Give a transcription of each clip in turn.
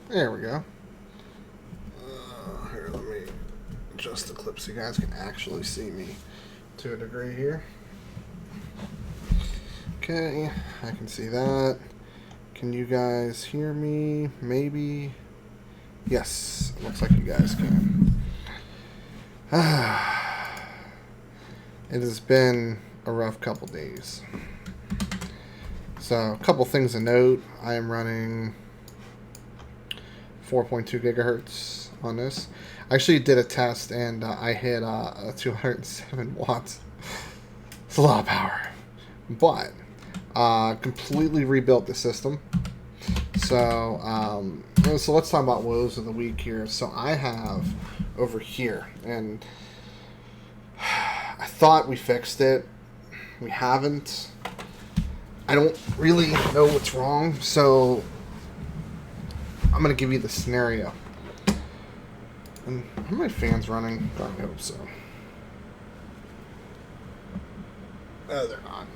There we go. Here, let me adjust the clip so you guys can actually see me to a degree here. Okay, I can see that. Can you guys hear me? Maybe. Yes, looks like you guys can. It has been a rough couple days. So, a couple things to note. I am running 4.2 gigahertz on this. I actually did a test and I hit 207 watts. It's a lot of power. But, completely rebuilt the system. So, so let's talk about woes of the week here. So I have over here, and I thought we fixed it. We haven't. I don't really know what's wrong, so I'm going to give you the scenario. And are my fans running? God, I hope so. Oh, they're not.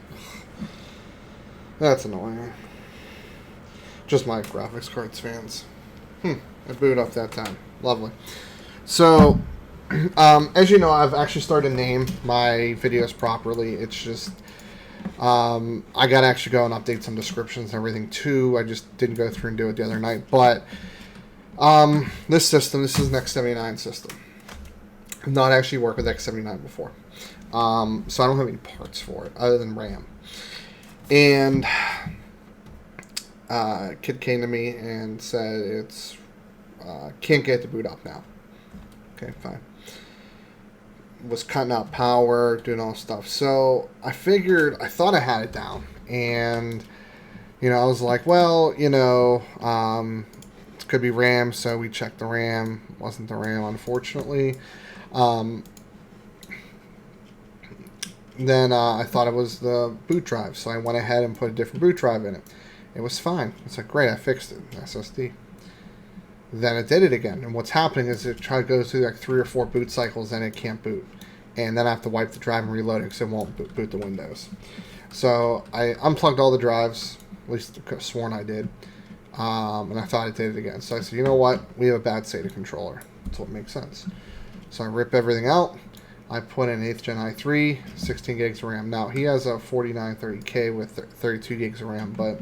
That's annoying. Just my graphics cards fans. I booted up that time. Lovely. So, as you know, I've actually started to name my videos properly. It's just, I got to actually go and update some descriptions and everything too. I just didn't go through and do it the other night. But, this system, this is an X79 system. I've not actually worked with X79 before. So I don't have any parts for it other than RAM. And kid came to me and said it's can't get the boot up now. Okay, fine. Was cutting out power, doing all stuff. So I figured, I thought I had it down, and I was like, well, it could be RAM. So we checked the RAM. Wasn't the RAM, unfortunately. Then I thought it was the boot drive, so I went ahead and put a different boot drive in it. It was fine. It's like, great, I fixed it. SSD. Then it did it again. And what's happening is it goes through like 3 or 4 boot cycles, and it can't boot. And then I have to wipe the drive and reload it because it won't boot the Windows. So I unplugged all the drives, at least sworn I did. And I thought it did it again. So I said, you know what? We have a bad SATA controller. That's what makes sense. So I rip everything out. I put in 8th Gen i3, 16 gigs of RAM. Now, he has a 4930K with 32 gigs of RAM, but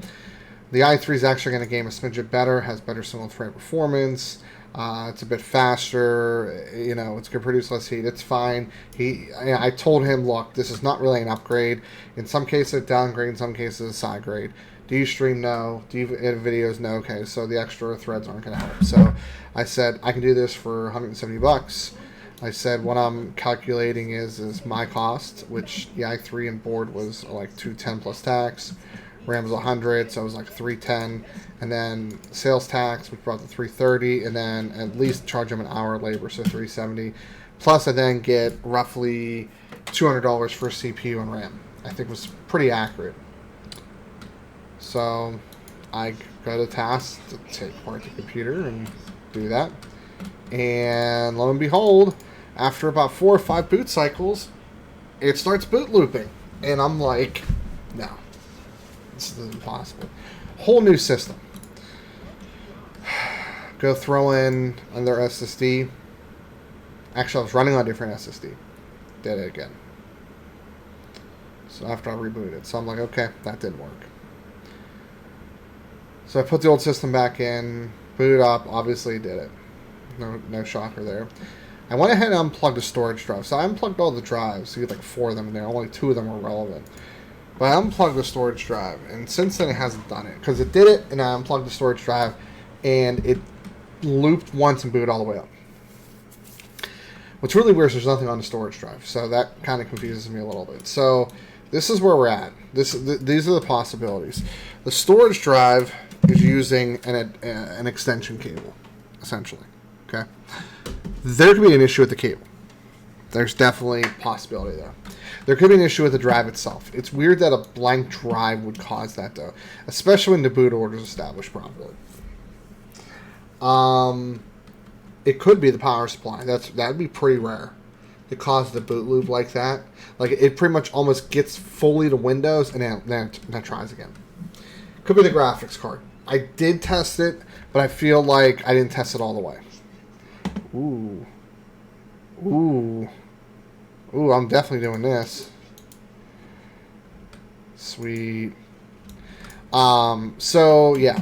the i3 is actually going to game a smidget better, has better single thread performance. It's a bit faster. It's going to produce less heat. It's fine. I told him, look, this is not really an upgrade. In some cases, downgrade. In some cases, side grade. Do you stream? No. Do you edit videos? No. Okay, so the extra threads aren't going to help. So I said, I can do this for $170. I said what I'm calculating is my cost, which the i3 and board was like $210 plus tax. RAM was 100, so it was like 310, and then sales tax, which brought to 330, and then at least charge them an hour of labor, so 370. Plus, I then get roughly $200 for CPU and RAM. I think was pretty accurate. So I got a task to take apart the computer and do that, and lo and behold, after about 4 or 5 boot cycles, it starts boot looping, and I'm like, no. This is impossible. Whole new system. Go throw in another SSD. Actually, I was running on a different SSD. Did it again. So after I rebooted. So I'm like, okay, that didn't work. So I put the old system back in, booted up, obviously did it. No shocker there. I went ahead and unplugged the storage drive. So I unplugged all the drives. So you get like 4 of them in there. Only 2 of them were relevant. But I unplugged the storage drive, and since then it hasn't done it. Because it did it, and I unplugged the storage drive, and it looped once and booted all the way up. What's really weird is there's nothing on the storage drive, so that kind of confuses me a little bit. So this is where we're at. These are the possibilities. The storage drive is using an extension cable, essentially. Okay, there could be an issue with the cable. There's definitely a possibility there. There could be an issue with the drive itself. It's weird that a blank drive would cause that, though, especially when the boot order is established properly. It could be the power supply. That'd be pretty rare. It causes the boot loop like that. Like, it pretty much almost gets fully to Windows and then tries again. Could be the graphics card. I did test it, but I feel like I didn't test it all the way. Ooh. Ooh. Ooh, I'm definitely doing this. Sweet. So, yeah.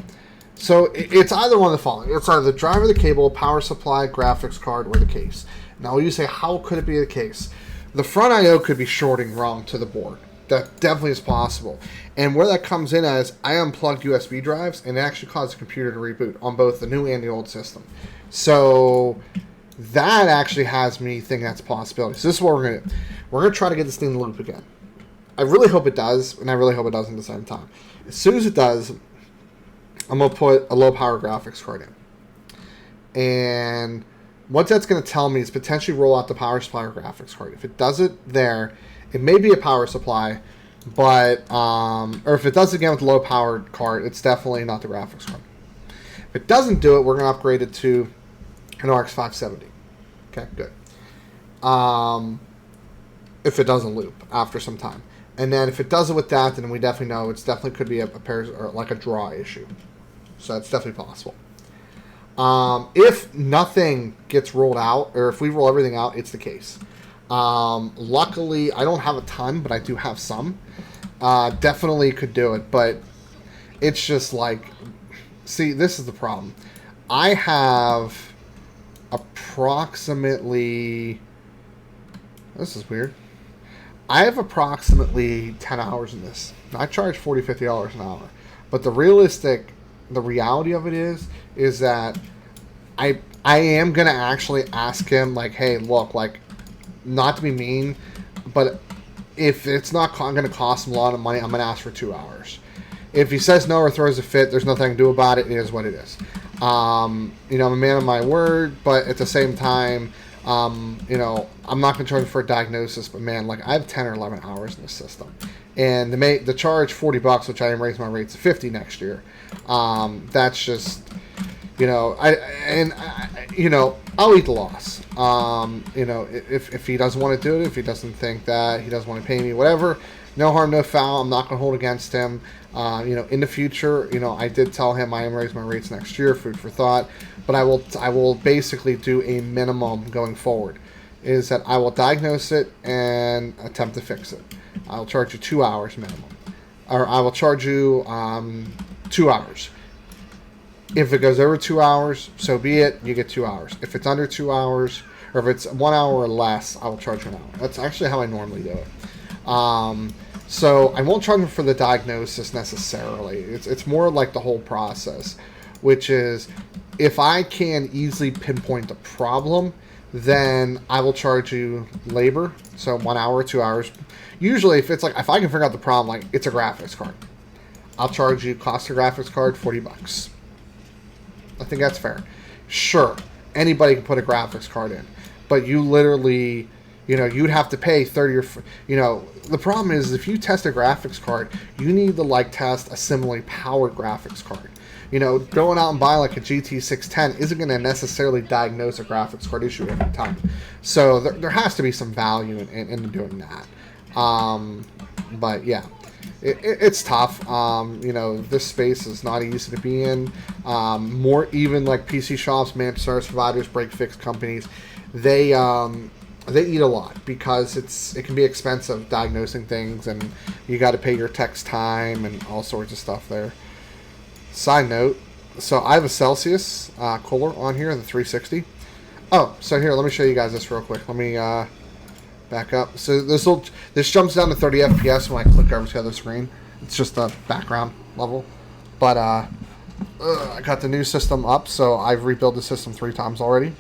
So, it's either one of the following. It's either the driver, the cable, power supply, graphics card, or the case. Now, you say, how could it be the case? The front I/O could be shorting wrong to the board. That definitely is possible. And where that comes in as, I unplugged USB drives, and it actually caused the computer to reboot on both the new and the old system. So, that actually has me thinking that's a possibility. So, this is what we're going to do. We're going to try to get this thing to loop again. I really hope it does, and I really hope it doesn't at the same time. As soon as it does, I'm going to put a low-power graphics card in. And what that's going to tell me is potentially roll out the power supply or graphics card. If it does it there, it may be a power supply, but or if it does it again with the low-power card, it's definitely not the graphics card. If it doesn't do it, we're going to upgrade it to an RX 570. Okay, good. If it doesn't loop after some time. And then if it does it with that, then we definitely know it's definitely could be a pair or like a draw issue. So that's definitely possible. If nothing gets rolled out, or if we roll everything out, it's the case. Luckily, I don't have a ton, but I do have some. Definitely could do it, but it's just like, see, this is the problem. I have approximately, this is weird. I have approximately 10 hours in this. I charge $40, $50 an hour. But the reality of it is that I am going to actually ask him, like, hey, look, like, not to be mean, but if it's not going to cost him a lot of money, I'm going to ask for 2 hours. If he says no or throws a fit, there's nothing I can do about it. It is what it is. I'm a man of my word, but at the same time, I'm not going to charge for a diagnosis, but man, like I have 10 or 11 hours in this system, and the charge $40, which I am raising my rates to 50 next year. That's just, I'll eat the loss. If he doesn't want to do it, if he doesn't think that he doesn't want to pay me, whatever, no harm, no foul. I'm not going to hold against him. In the future, I did tell him I am raising my rates next year, food for thought. But I will basically do a minimum going forward, is that I will diagnose it and attempt to fix it. I'll charge you 2 hours minimum, or I will charge you 2 hours. If it goes over 2 hours, so be it. You get 2 hours. If it's under 2 hours, or if it's 1 hour or less, I will charge you an hour. That's actually how I normally do it. So I won't charge him for the diagnosis necessarily. It's more like the whole process, which is if I can easily pinpoint the problem, then I will charge you labor. So 1 hour, 2 hours. Usually if I can figure out the problem, like it's a graphics card, I'll charge you cost of graphics card $40. I think that's fair. Sure, anybody can put a graphics card in, but you literally, you'd have to pay 30 or, the problem is if you test a graphics card, you need to test a similarly powered graphics card. Going out and buying like a GT 610 isn't going to necessarily diagnose a graphics card issue every time. So there has to be some value in doing that. But yeah, it's tough. This space is not easy to be in. More even like PC shops, managed service providers, break-fix companies, they eat a lot because it can be expensive diagnosing things, and you got to pay your tech's time and all sorts of stuff there. Side note, so I have a Celsius cooler on here, the 360. Oh, so here, let me show you guys this real quick. Let me back up. So this jumps down to 30 FPS when I click over to the other screen. It's just a background level. But I got the new system up, so I've rebuilt the system 3 times already.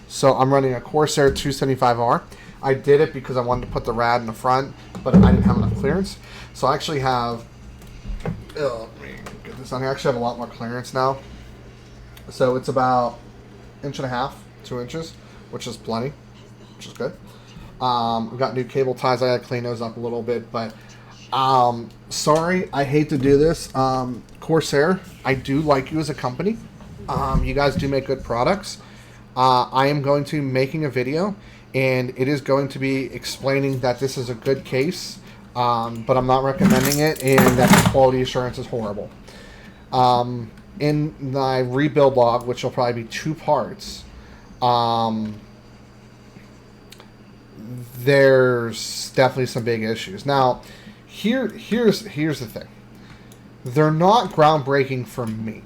So I'm running a Corsair 275R. I did it because I wanted to put the rad in the front, but I didn't have enough clearance. So I actually have, let me get this on here. I actually have a lot more clearance now. So it's about 1.5 inches, 2 inches, which is plenty, which is good. I've got new cable ties. I got to clean those up a little bit, but sorry, I hate to do this. Corsair, I do like you as a company. You guys do make good products. I am going to be making a video, and it is going to be explaining that this is a good case, but I'm not recommending it, and that the quality assurance is horrible. In my rebuild log, which will probably be 2 parts, there's definitely some big issues. Now, here's the thing. They're not groundbreaking for me,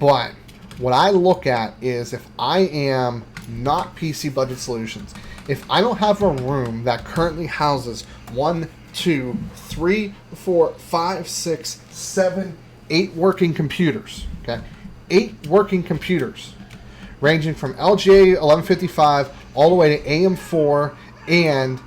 but what I look at is if I am not PC Budget Solutions, if I don't have a room that currently houses 1, 2, 3, 4, 5, 6, 7, 8 working computers, okay? 8 working computers, ranging from LGA 1155 all the way to AM4 and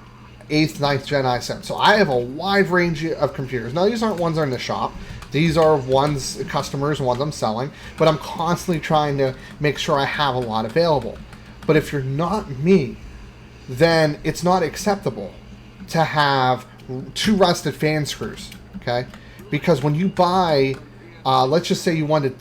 8th, 9th gen i7. So I have a wide range of computers. Now, these aren't ones that are in the shop. These are ones, customers, ones I'm selling. But I'm constantly trying to make sure I have a lot available. But if you're not me, then it's not acceptable to have 2 rusted fan screws, okay? Because when you buy, let's just say you wanted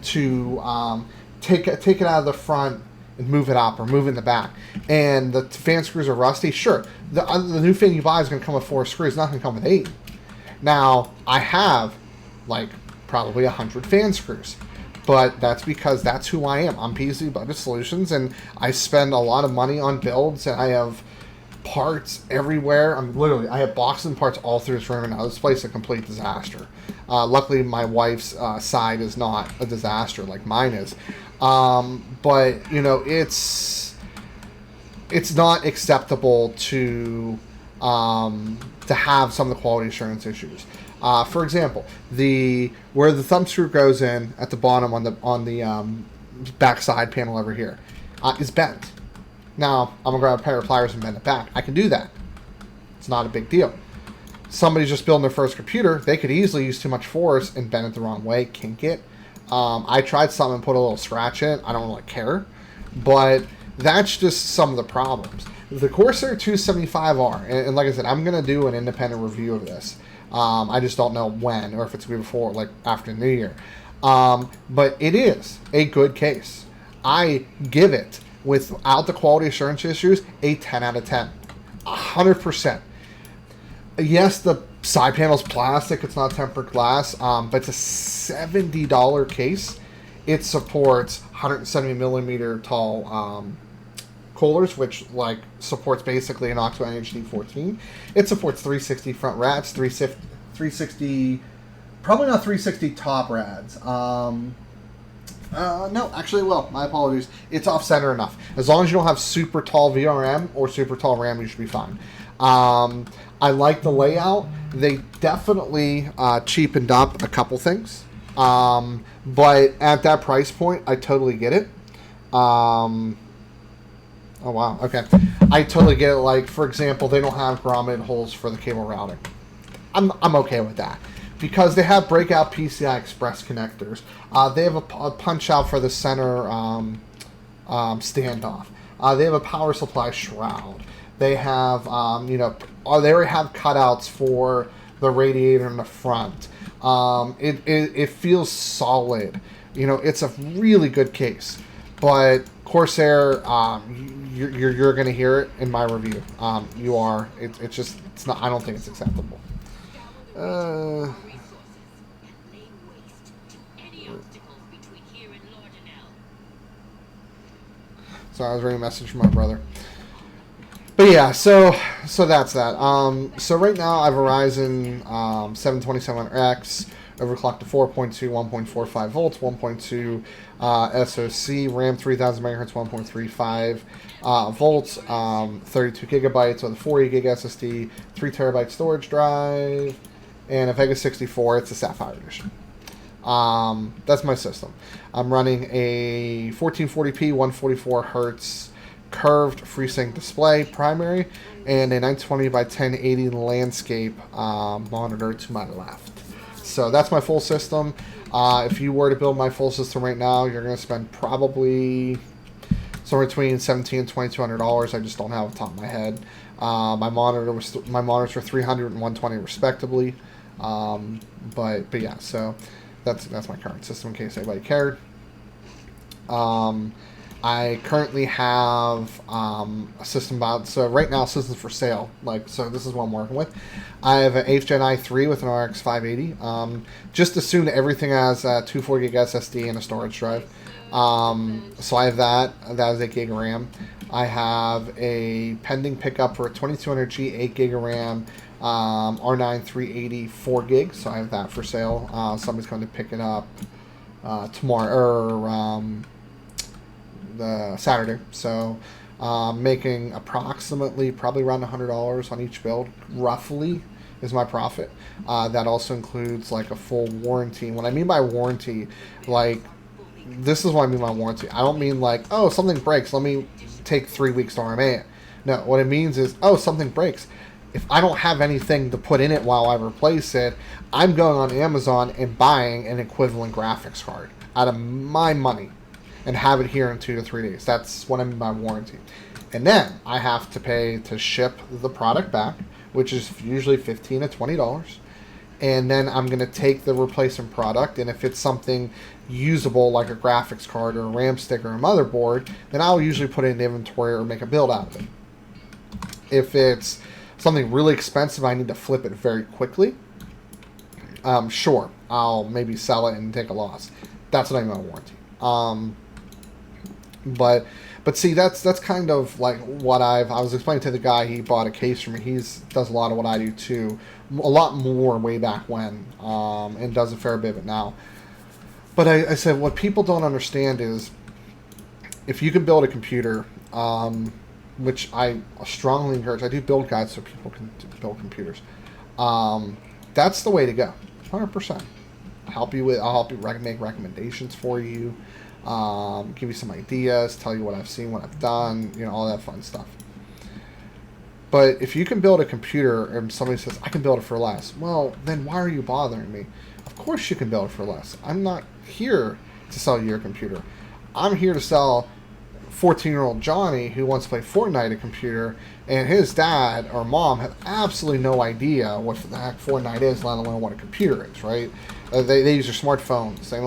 to take it out of the front and move it up or move it in the back, and the fan screws are rusty, sure, the new fan you buy is going to come with 4 screws, it's not going to come with 8. Now, I have, like, probably 100 fan screws, but that's because that's who I am. I'm PC Budget Solutions, and I spend a lot of money on builds, and I have parts everywhere. I have boxes and parts all through this room, and now this place is a complete disaster. Luckily, my wife's side is not a disaster like mine is. But, you know, it's not acceptable to have some of the quality assurance issues. For example, where the thumb screw goes in at the bottom on the back side panel over here is bent. Now, I'm going to grab a pair of pliers and bend it back. I can do that. It's not a big deal. Somebody's just building their first computer. They could easily use too much force and bend it the wrong way, kink it. I tried something and put a little scratch in it. I don't really care. But that's just some of the problems. The Corsair 275R, and like I said, I'm going to do an independent review of this. I just don't know when, or if it's going to be before, like after New Year. But it is a good case. I give it, without the quality assurance issues, a 10 out of 10. 100%. Yes, the side panel's plastic, it's not tempered glass, but it's a $70 case. It supports 170 millimeter tall coolers, which like supports basically an Oxbow NHD14. It supports 360 front rads, 360, probably not 360 top rads. No, actually, well, my apologies. It's off-center enough. As long as you don't have super tall VRM or super tall RAM, you should be fine. I like the layout. They definitely cheapened up a couple things. But at that price point, I totally get it. Oh, wow. Okay. I totally get it. Like, for example, they don't have grommet holes for the cable routing. I'm okay with that. Because they have breakout PCI Express connectors. They have a punch out for the center standoff. They have a power supply shroud. They have, they already have cutouts for the radiator in the front. It feels solid. You know, it's a really good case. But Corsair, you're going to hear it in my review. You are. It's not. I don't think it's acceptable. Sorry, I was reading a message from my brother. But yeah, so that's that. So right now I have a Ryzen 72700X, overclocked to 4.2, 1.45 volts, 1.2 SoC, RAM 3000 MHz, 1.35 volts, 32 gigabytes with a 40 gig SSD, 3 terabyte storage drive, and a Vega 64. It's a Sapphire edition. That's my system. I'm running a 1440p 144 hertz curved FreeSync display primary and a 920 by 1080 landscape monitor to my left. So that's my full system. If you were to build my full system right now, you're going to spend probably somewhere between $1,700 and $2,200. I just don't have it off the top of my head. My monitors were 300 and 120 respectively. But yeah, so that's my current system in case anybody cared. I currently have a system about, so right now system's for sale. Like, so this is what I'm working with. I have an 8th Gen i3 with an RX 580. Just assume that everything has a 240 gig SSD and a storage drive. So I have that. That is 8 gig of RAM. I have a pending pickup for a 2200G 8 gig of RAM, R9 380 4 gig. So I have that for sale. Somebody's going to pick it up tomorrow, or the Saturday. So making approximately probably around $100 on each build, roughly, is my profit. That also includes like a full warranty. What I mean by warranty, like, this is what I mean by warranty. I don't mean like, oh, something breaks, let me take 3 weeks to RMA it. No, what it means is, oh, something breaks. If I don't have anything to put in it while I replace it, I'm going on Amazon and buying an equivalent graphics card out of my money and have it here in 2 to 3 days. That's what I mean by warranty. And then I have to pay to ship the product back, which is usually $15 to $20. And then I'm going to take the replacement product, and if it's something usable like a graphics card or a RAM stick or a motherboard, then I'll usually put it in inventory or make a build out of it. If it's something really expensive, I need to flip it very quickly, sure, I'll maybe sell it and take a loss. That's what I mean by warranty. But see, that's kind of like what I was explaining to the guy. He bought a case from me. Does a lot of what I do too, a lot more way back when, and does a fair bit of it now. But I said, what people don't understand is, if you can build a computer, which I strongly encourage. I do build guides so people can build computers. That's the way to go, 100%. I'll help you make recommendations for you. Give you some ideas, tell you what I've seen, what I've done, all that fun stuff. But if you can build a computer and somebody says, I can build it for less, well, then why are you bothering me? Of course you can build it for less. I'm not here to sell you your computer. I'm here to sell 14-year-old Johnny who wants to play Fortnite a computer, and his dad or mom have absolutely no idea what the heck Fortnite is, let alone what a computer is, right? They use their smartphones. They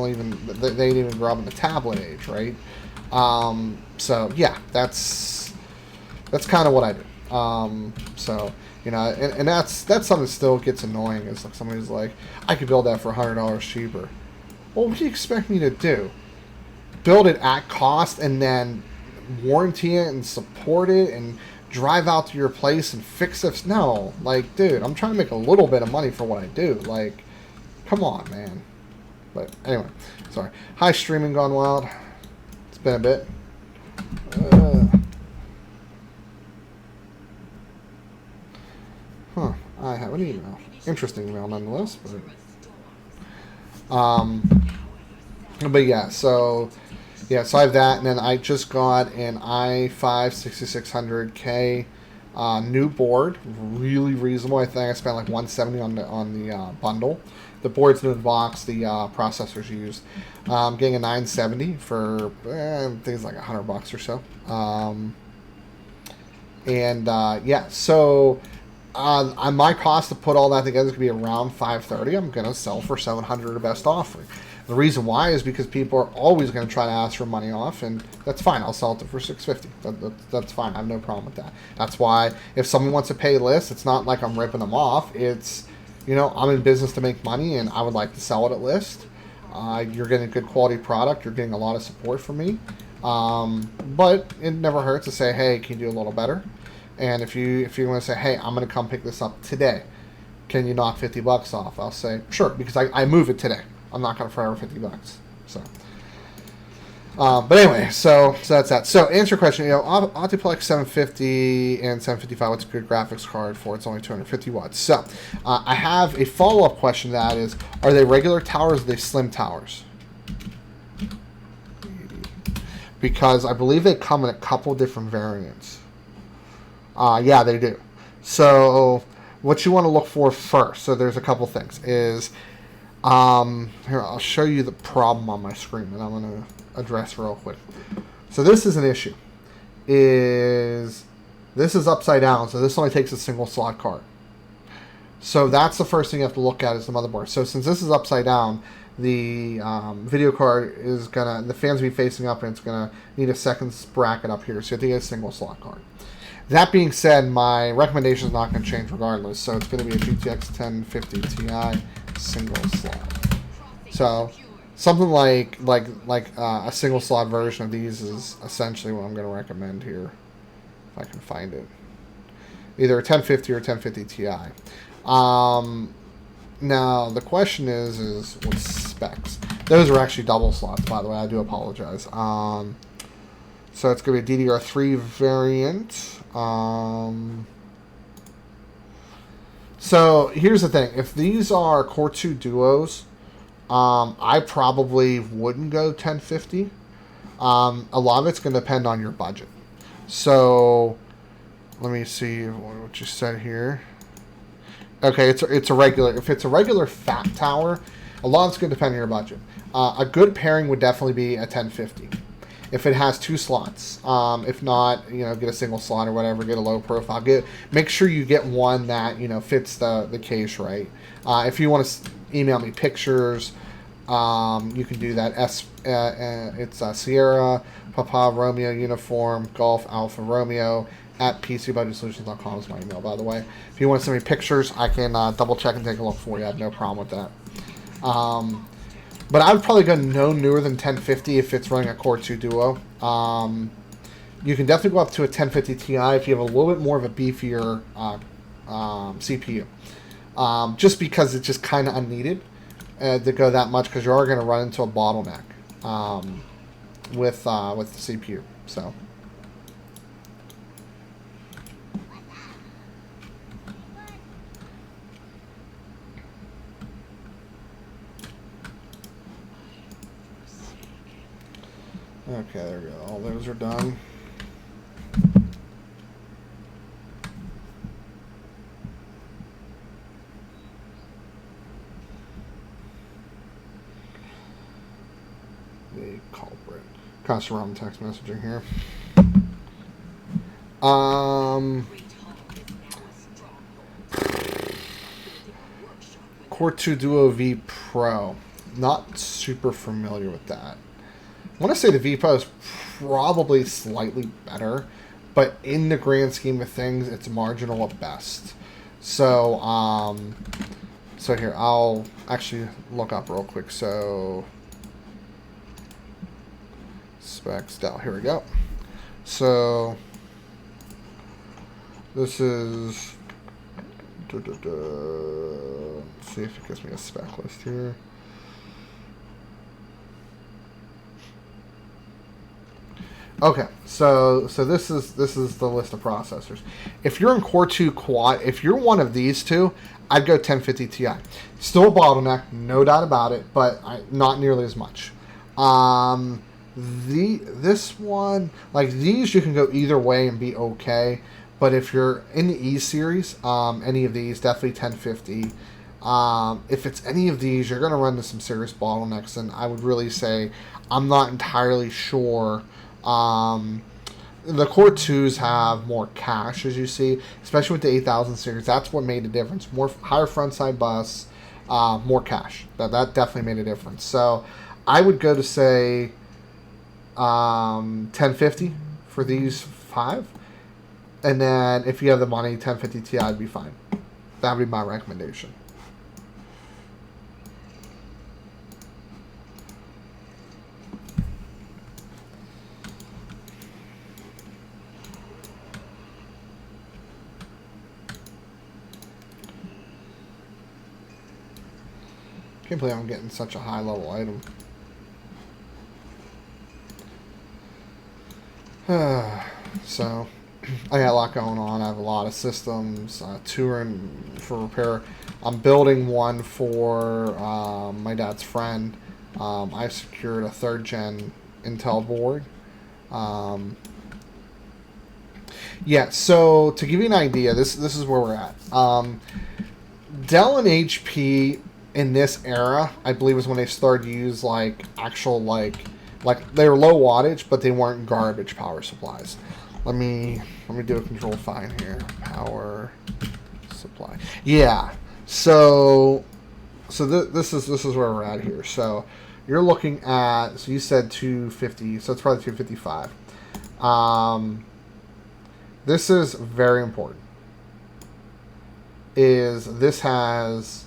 didn't even grow up in the tablet age, right? So yeah, that's kind of what I do. So and that's something that still gets annoying. Is like somebody's like, I could build that for $100 cheaper. Well, what do you expect me to do? Build it at cost and then warranty it and support it and drive out to your place and fix it? No, like, dude, I'm trying to make a little bit of money for what I do. Like, come on, man. But anyway, sorry. Hi, streaming gone wild. It's been a bit. I have an email. Interesting email nonetheless, but yeah, so I have that, and then I just got an i5 6600K new board, really reasonable. I think I spent like $170 on the bundle. The board's new in box. The processor's used. I'm getting a 970 for I think it's like $100 or so. Yeah, so my cost to put all that together is going to be around $530. I'm going to sell for $700 at best offer. The reason why is because people are always going to try to ask for money off, and that's fine. I'll sell it for $650. That's fine. I have no problem with that. That's why if someone wants to pay list, it's not like I'm ripping them off. It's, I'm in business to make money, and I would like to sell it at list. You're getting a good quality product. You're getting a lot of support from me. But it never hurts to say, hey, can you do a little better? And if you want to say, hey, I'm going to come pick this up today, can you knock $50 off? I'll say, sure, because I move it today. I'm not going to forever $50. So, but anyway, so that's that. So answer your question. Optiplex 750 and 755. What's a good graphics card for? It's only 250 watts. So I have a follow-up question. To that is, are they regular towers? Or are they slim towers? Because I believe they come in a couple different variants. Yeah, they do. So what you want to look for first. So there's a couple things. Here, I'll show you the problem on my screen, and I'm going to address real quick. So this is an issue. This is upside down, so this only takes a single slot card. So that's the first thing you have to look at is the motherboard. So since this is upside down, the video card is gonna, the fans will be facing up, and it's gonna need a second bracket up here, so you have to get a single slot card. That being said, my recommendation is not going to change regardless, so it's going to be a GTX 1050 Ti single slot. So something like a single slot version of these is essentially what I'm going to recommend here, if I can find it. Either a 1050 or 1050 Ti. Now the question is what specs? Those are actually double slots, by the way. I do apologize. So it's going to be a DDR3 variant. So here's the thing. If these are Core 2 Duos, I probably wouldn't go 1050. A lot of it's going to depend on your budget. So let me see what you said here. Okay, it's a regular. If it's a regular fat tower, a lot of it's going to depend on your budget. A good pairing would definitely be a 1050. If it has 2 slots, if not, get a single slot or whatever, get a low profile. Make sure you get one that fits the case right. If you want to email me pictures, you can do that. It's Sierra Papa Romeo Uniform Golf Alpha Romeo at PCBudgetSolutions.com is my email, by the way. If you want to send me pictures, I can double check and take a look for you. I have no problem with that. But I would probably go no newer than 1050 if it's running a Core 2 Duo. You can definitely go up to a 1050 Ti if you have a little bit more of a beefier CPU. Just because it's just kind of unneeded to go that much, because you are going to run into a bottleneck with the CPU. So. Okay, there we go. All those are done. The culprit. Constant ROM text messaging here. Core 2 Duo V Pro. Not super familiar with that. I want to say the V Pro is probably slightly better, but in the grand scheme of things, it's marginal at best. So, so here, I'll actually look up real quick. So, specs down. Here we go. So, this is. Let's see if it gives me a spec list here. Okay, so this is the list of processors. If you're in Core 2 Quad, if you're one of these two, I'd go 1050 Ti. Still a bottleneck, no doubt about it, but not nearly as much. This one, like these, you can go either way and be okay. But if you're in the E series, any of these, definitely 1050. If it's any of these, you're going to run into some serious bottlenecks, and I would really say I'm not entirely sure. The Core 2s have more cache, as you see, especially with the 8000 series. That's what made a difference. More higher front side bus, more cache. That definitely made a difference. So I would go to say 1050 for these 5. And then if you have the money, 1050 Ti would be fine. That would be my recommendation. Can't believe I'm getting such a high level item. So, I got a lot going on. I have a lot of systems, touring for repair. I'm building one for my dad's friend. I secured a 3rd gen Intel board. Yeah, so to give you an idea, this is where we're at. Dell and HP in this era, I believe, was when they started to use like actual like they were low wattage, but they weren't garbage power supplies. Let me do a control find here. Power supply. Yeah. So So this is where we're at here. So you're looking at, so you said 250, so it's probably 255. This is very important. This has,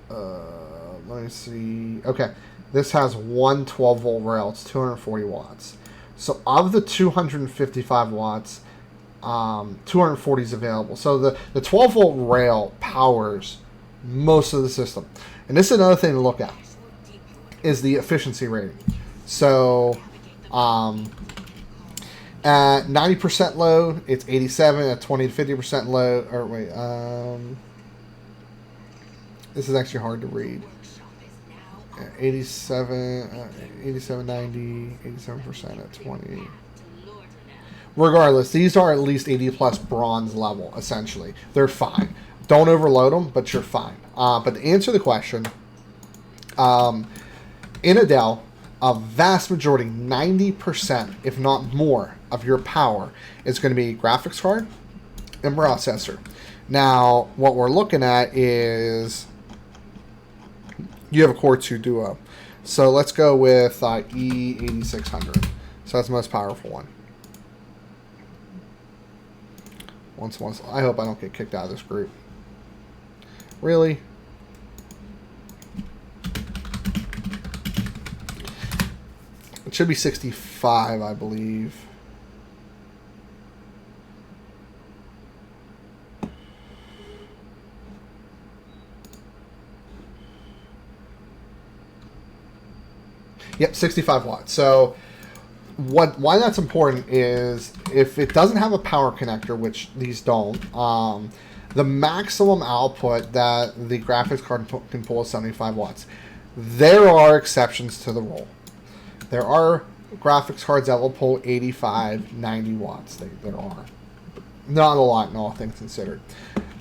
let me see. Okay, this has one 12-volt rail. It's 240 watts. So of the 255 watts, 240 is available. So the 12-volt rail powers most of the system. And this is another thing to look at, is the efficiency rating. So at 90% load, it's 87. At 20 to 50% load, or wait, this is actually hard to read. 87, 90, 87% at 20. Regardless, these are at least 80 plus bronze level, essentially. They're fine. Don't overload them, but you're fine. But to answer the question, in a Dell, a vast majority, 90%, if not more, of your power is going to be graphics card and processor. Now, what we're looking at is you have a Core 2 Duo. So let's go with E8600. So that's the most powerful one. Once, I hope I don't get kicked out of this group. Really? It should be 65, I believe. Yep, 65 watts. So why that's important is if it doesn't have a power connector, which these don't, the maximum output that the graphics card can pull is 75 watts. There are exceptions to the rule. There are graphics cards that will pull 85, 90 watts. There are. Not a lot in all things considered.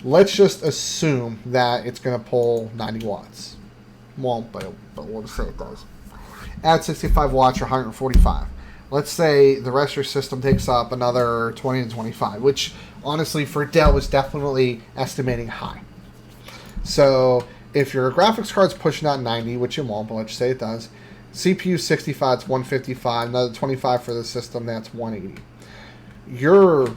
Let's just assume that it's going to pull 90 watts. Won't, but we'll just say it does. Add 65 watts or 145. Let's say the rest of your system takes up another 20 to 25, which honestly for Dell is definitely estimating high. So if your graphics card's pushing out 90, which it won't, but let's say it does, CPU 65, it's 155, another 25 for the system, that's 180. You're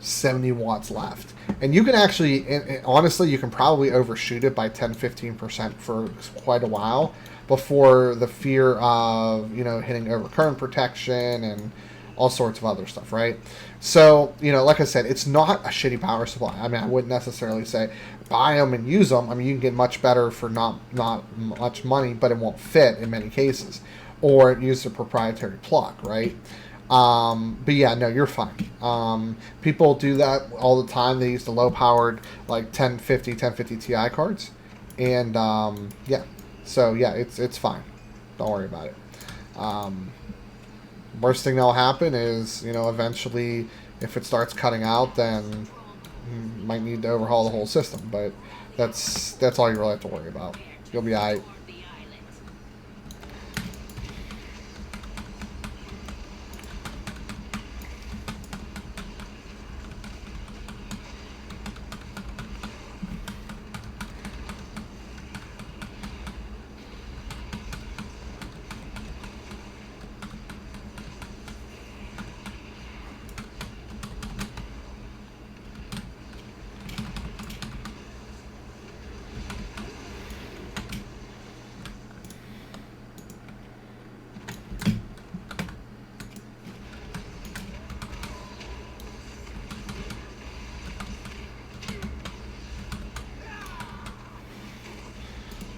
70 watts left. And you can actually, honestly, you can probably overshoot it by 10-15% for quite a while before the fear of, hitting overcurrent protection and all sorts of other stuff, right? So, like I said, it's not a shitty power supply. I mean, I wouldn't necessarily say buy them and use them. I mean, you can get much better for not much money, but it won't fit in many cases. Or use a proprietary plug, right? But yeah, no, you're fine. People do that all the time. They use the low-powered, like 1050 Ti cards. And, yeah. So, yeah, it's fine. Don't worry about it. Worst thing that'll happen is, eventually, if it starts cutting out, then you might need to overhaul the whole system. But that's all you really have to worry about. You'll be all right.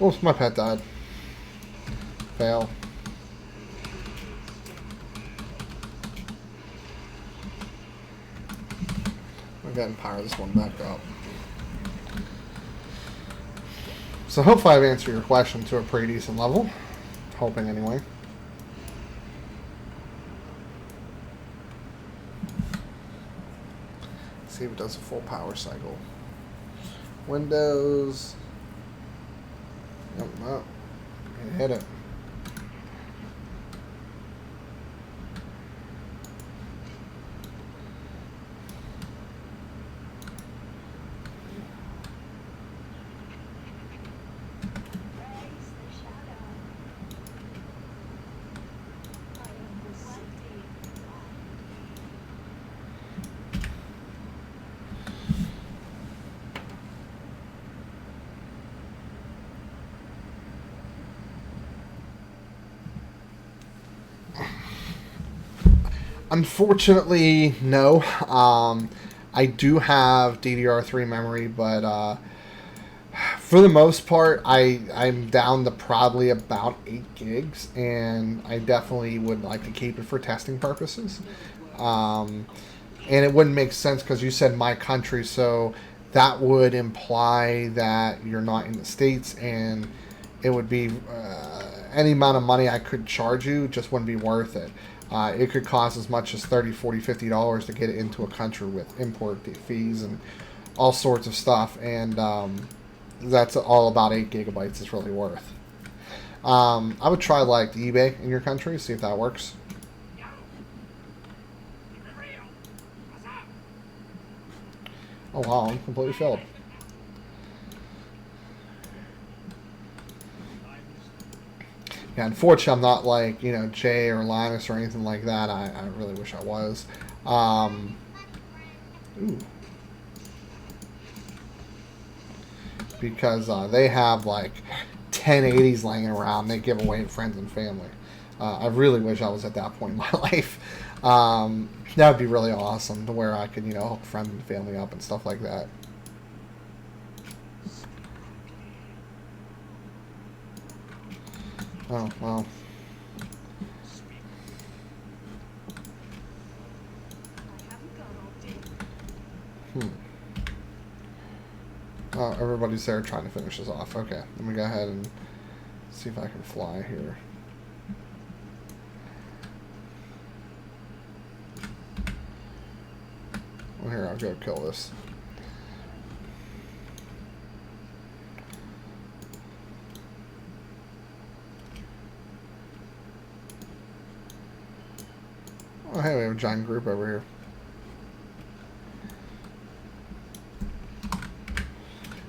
Oops, my pet died. Fail. I'm going to power this one back up. So hopefully I've answered your question to a pretty decent level. Hoping anyway. See if it does a full power cycle. Windows. Oh, it hit it. Unfortunately, no. I do have DDR3 memory, but for the most part, I'm down to probably about 8 gigs, and I definitely would like to keep it for testing purposes. And it wouldn't make sense because you said my country, so that would imply that you're not in the States, and it would be any amount of money I could charge you just wouldn't be worth it. It could cost as much as $30, $40, $50 to get it into a country with import fees and all sorts of stuff, and that's all about 8 gigabytes is really worth. I would try like eBay in your country, see if that works. Oh wow, I'm completely filled. Yeah, unfortunately, I'm not like, you know, Jay or Linus or anything like that. I really wish I was. Ooh. Because they have like 1080s laying around. They give away to friends and family. I really wish I was at that point in my life. That would be really awesome to where I could, you know, hook friends and family up and stuff like that. Oh, well. Oh, everybody's there trying to finish this off. Okay, let me go ahead and see if I can fly here. Well, here, I'll go kill this. Oh, hey, we have a giant group over here.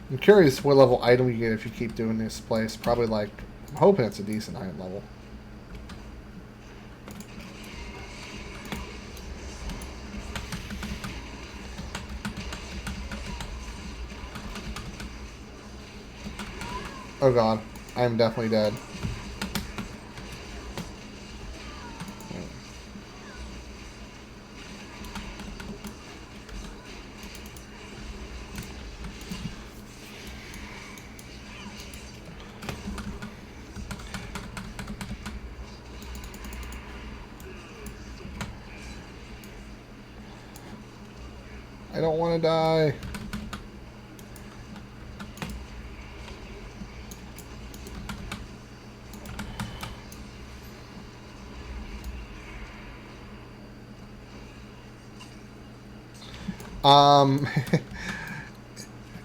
I'm curious what level item you get if you keep doing this place. Probably like, I'm hoping it's a decent item level. Oh god, I am definitely dead. I don't want to die.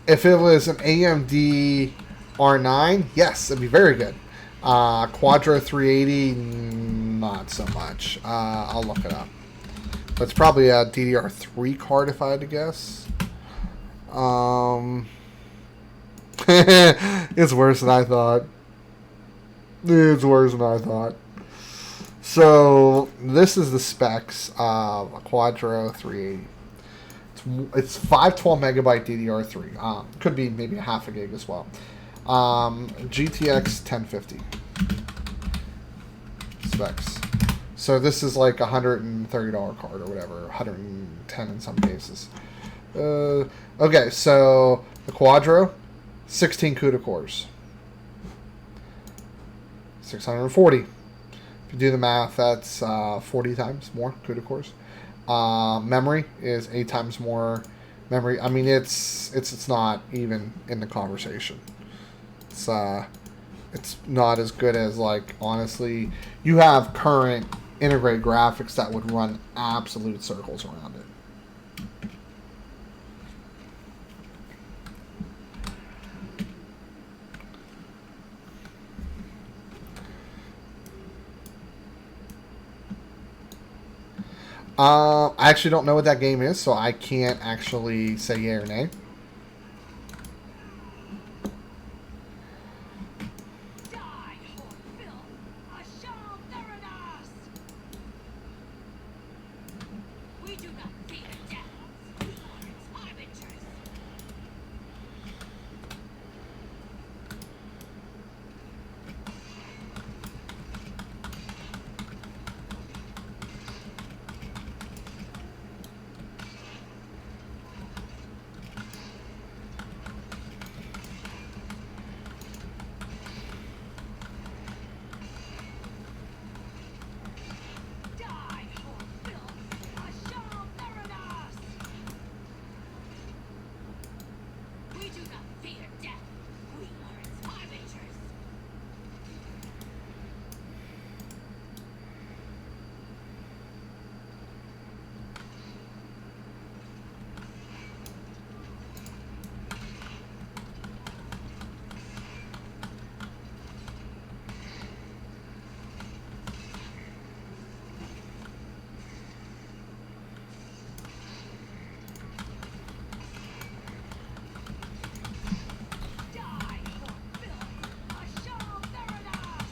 If it was an AMD R9, yes, it'd be very good. Quadro 380, not so much. I'll look it up. But it's probably a DDR3 card if I had to guess. It's worse than I thought. It's worse than I thought. So this is the specs of a Quadro 380. It's 512 megabyte DDR3. Could be maybe a half a gig as well. GTX 1050 specs. So this is like $130 card or whatever, 110 in some cases. Okay, so the Quadro, 16 CUDA cores, 640. If you do the math, that's 40 times more CUDA cores. Memory is 8 times more memory. I mean, it's not even in the conversation. It's not as good as, like, honestly, you have current integrated graphics that would run absolute circles around it. I actually don't know what that game is, so I can't actually say yay or nay.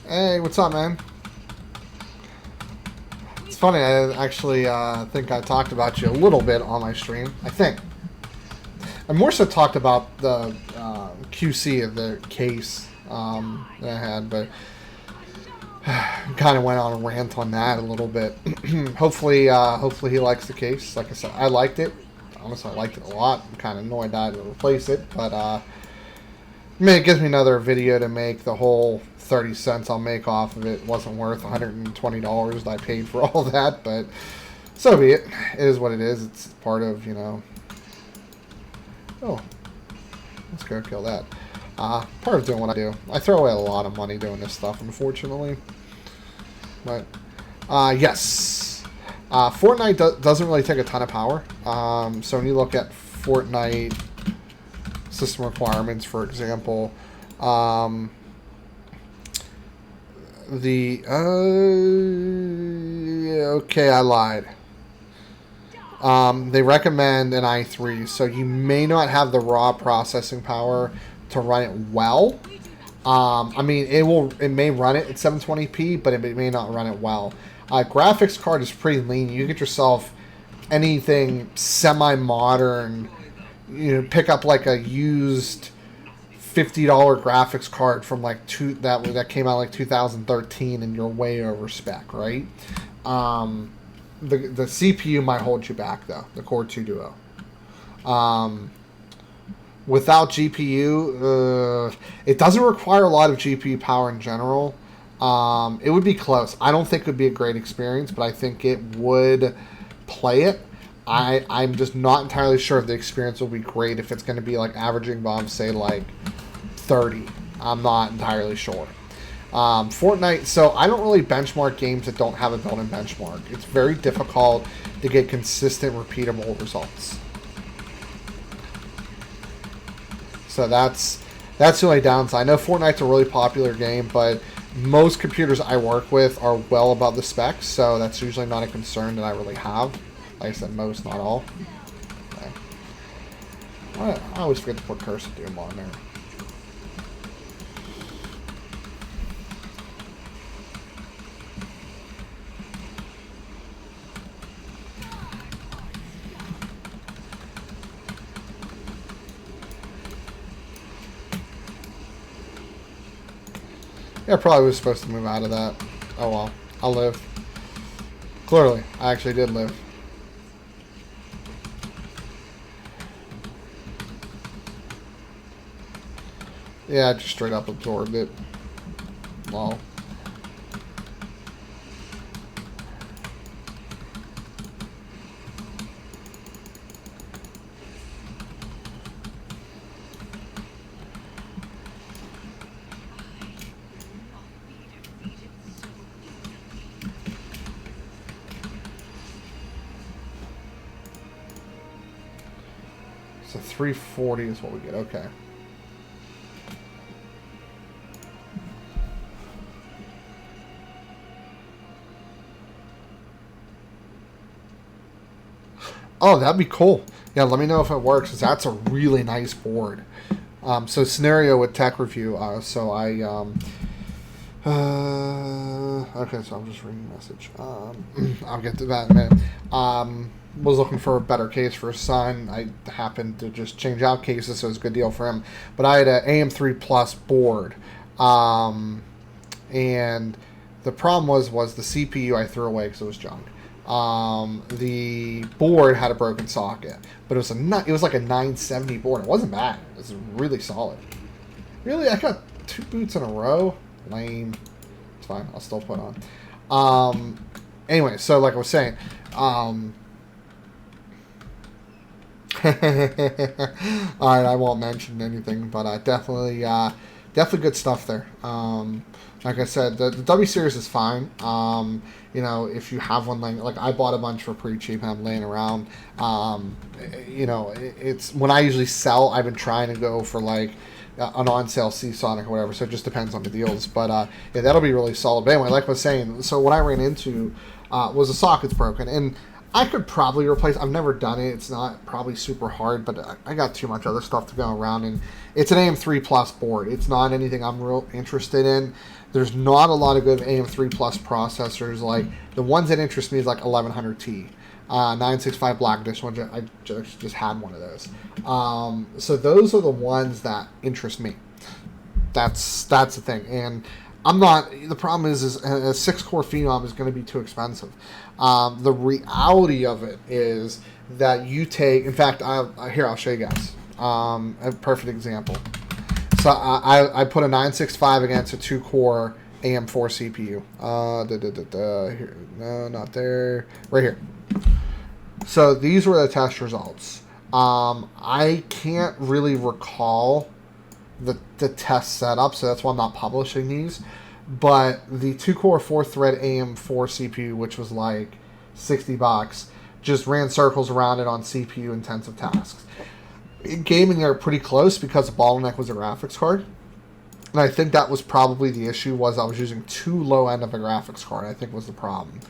Hey, what's up, man? It's funny, I actually think I talked about you a little bit on my stream. I think. I more so talked about the QC of the case that I had, but kind of went on a rant on that a little bit. Hopefully he likes the case. Like I said, I liked it. Honestly, I liked it a lot. I'm kind of annoyed I had to replace it, but I mean, it gives me another video to make. The whole 30 cents I'll make off of it wasn't worth $120 that I paid for all that, but so be it. It is what it is. It's part of, you know. Oh, let's go kill that. Part of doing what I do. I throw away a lot of money doing this stuff, unfortunately. But, yes. Fortnite doesn't really take a ton of power. So when you look at Fortnite system requirements, for example, okay, I lied. They recommend an i3, so you may not have the raw processing power to run it well. I mean, it may run it at 720p, but it may not run it well. Graphics card is pretty lean. You get yourself anything semi-modern. You know, pick up like a used $50 graphics card from like that came out like 2013, and you're way over spec, right? The CPU might hold you back though. The Core 2 Duo. Without GPU, it doesn't require a lot of GPU power in general. It would be close. I don't think it would be a great experience, but I think it would play it. I'm just not entirely sure if the experience will be great if it's going to be like averaging bombs, say like 30. I'm not entirely sure. Fortnite, so I don't really benchmark games that don't have a built-in benchmark. It's very difficult to get consistent, repeatable results. So that's the only downside. I know Fortnite's a really popular game, but most computers I work with are well above the specs, so that's usually not a concern that I really have. Like I said, most, not all. Okay. I always forget to put Cursor Doom on there. Yeah, I probably was supposed to move out of that. Oh well, I'll live. Clearly, I actually did live. Yeah, I just straight up absorbed it. Well. So 340 is what we get. Okay. Oh, that'd be cool. Yeah, let me know if it works, because that's a really nice board. So scenario with tech review. Okay, so I'm just reading a message. I'll get to that in a minute. Was looking for a better case for his son. I happened to just change out cases, so it was a good deal for him. But I had an AM3 Plus board. And the problem was the CPU I threw away because it was junk. The board had a broken socket, but it was like a 970 board. It wasn't bad. It was really solid. Really, I got 2 boots in a row. Lame. It's fine. I'll still put on. Anyway, so like I was saying, alright, I won't mention anything, but definitely good stuff there. Like I said, the W series is fine. You know, if you have one like I bought a bunch for pretty cheap and I'm laying around. You know, it's when I usually sell, I've been trying to go for like an on-sale Seasonic or whatever, so it just depends on the deals. But yeah, that'll be really solid. But anyway, like I was saying, so what I ran into was the socket's broken, and I could probably replace. I've never done it. It's not probably super hard, but I got too much other stuff to go around, and it's an AM3 Plus board. It's not anything I'm real interested in. There's not a lot of good AM3 Plus processors. Like the ones that interest me is like 1100T, 965 Black Dish one. I just had one of those. So those are the ones that interest me. That's the thing. And I'm not. The problem is a 6-core Phenom is going to be too expensive. The reality of it is that you take. In fact, I'll show you guys a perfect example. So I put a 965 against a 2-core AM4 CPU. Here, no, not there. Right here. So these were the test results. I can't really recall the test setup, so that's why I'm not publishing these. But the 2-core 4-thread AM4 CPU, which was like $60, just ran circles around it on CPU-intensive tasks. In gaming, they're pretty close because the bottleneck was a graphics card. And I think that was probably the issue, was I was using too low end of a graphics card, I think was the problem.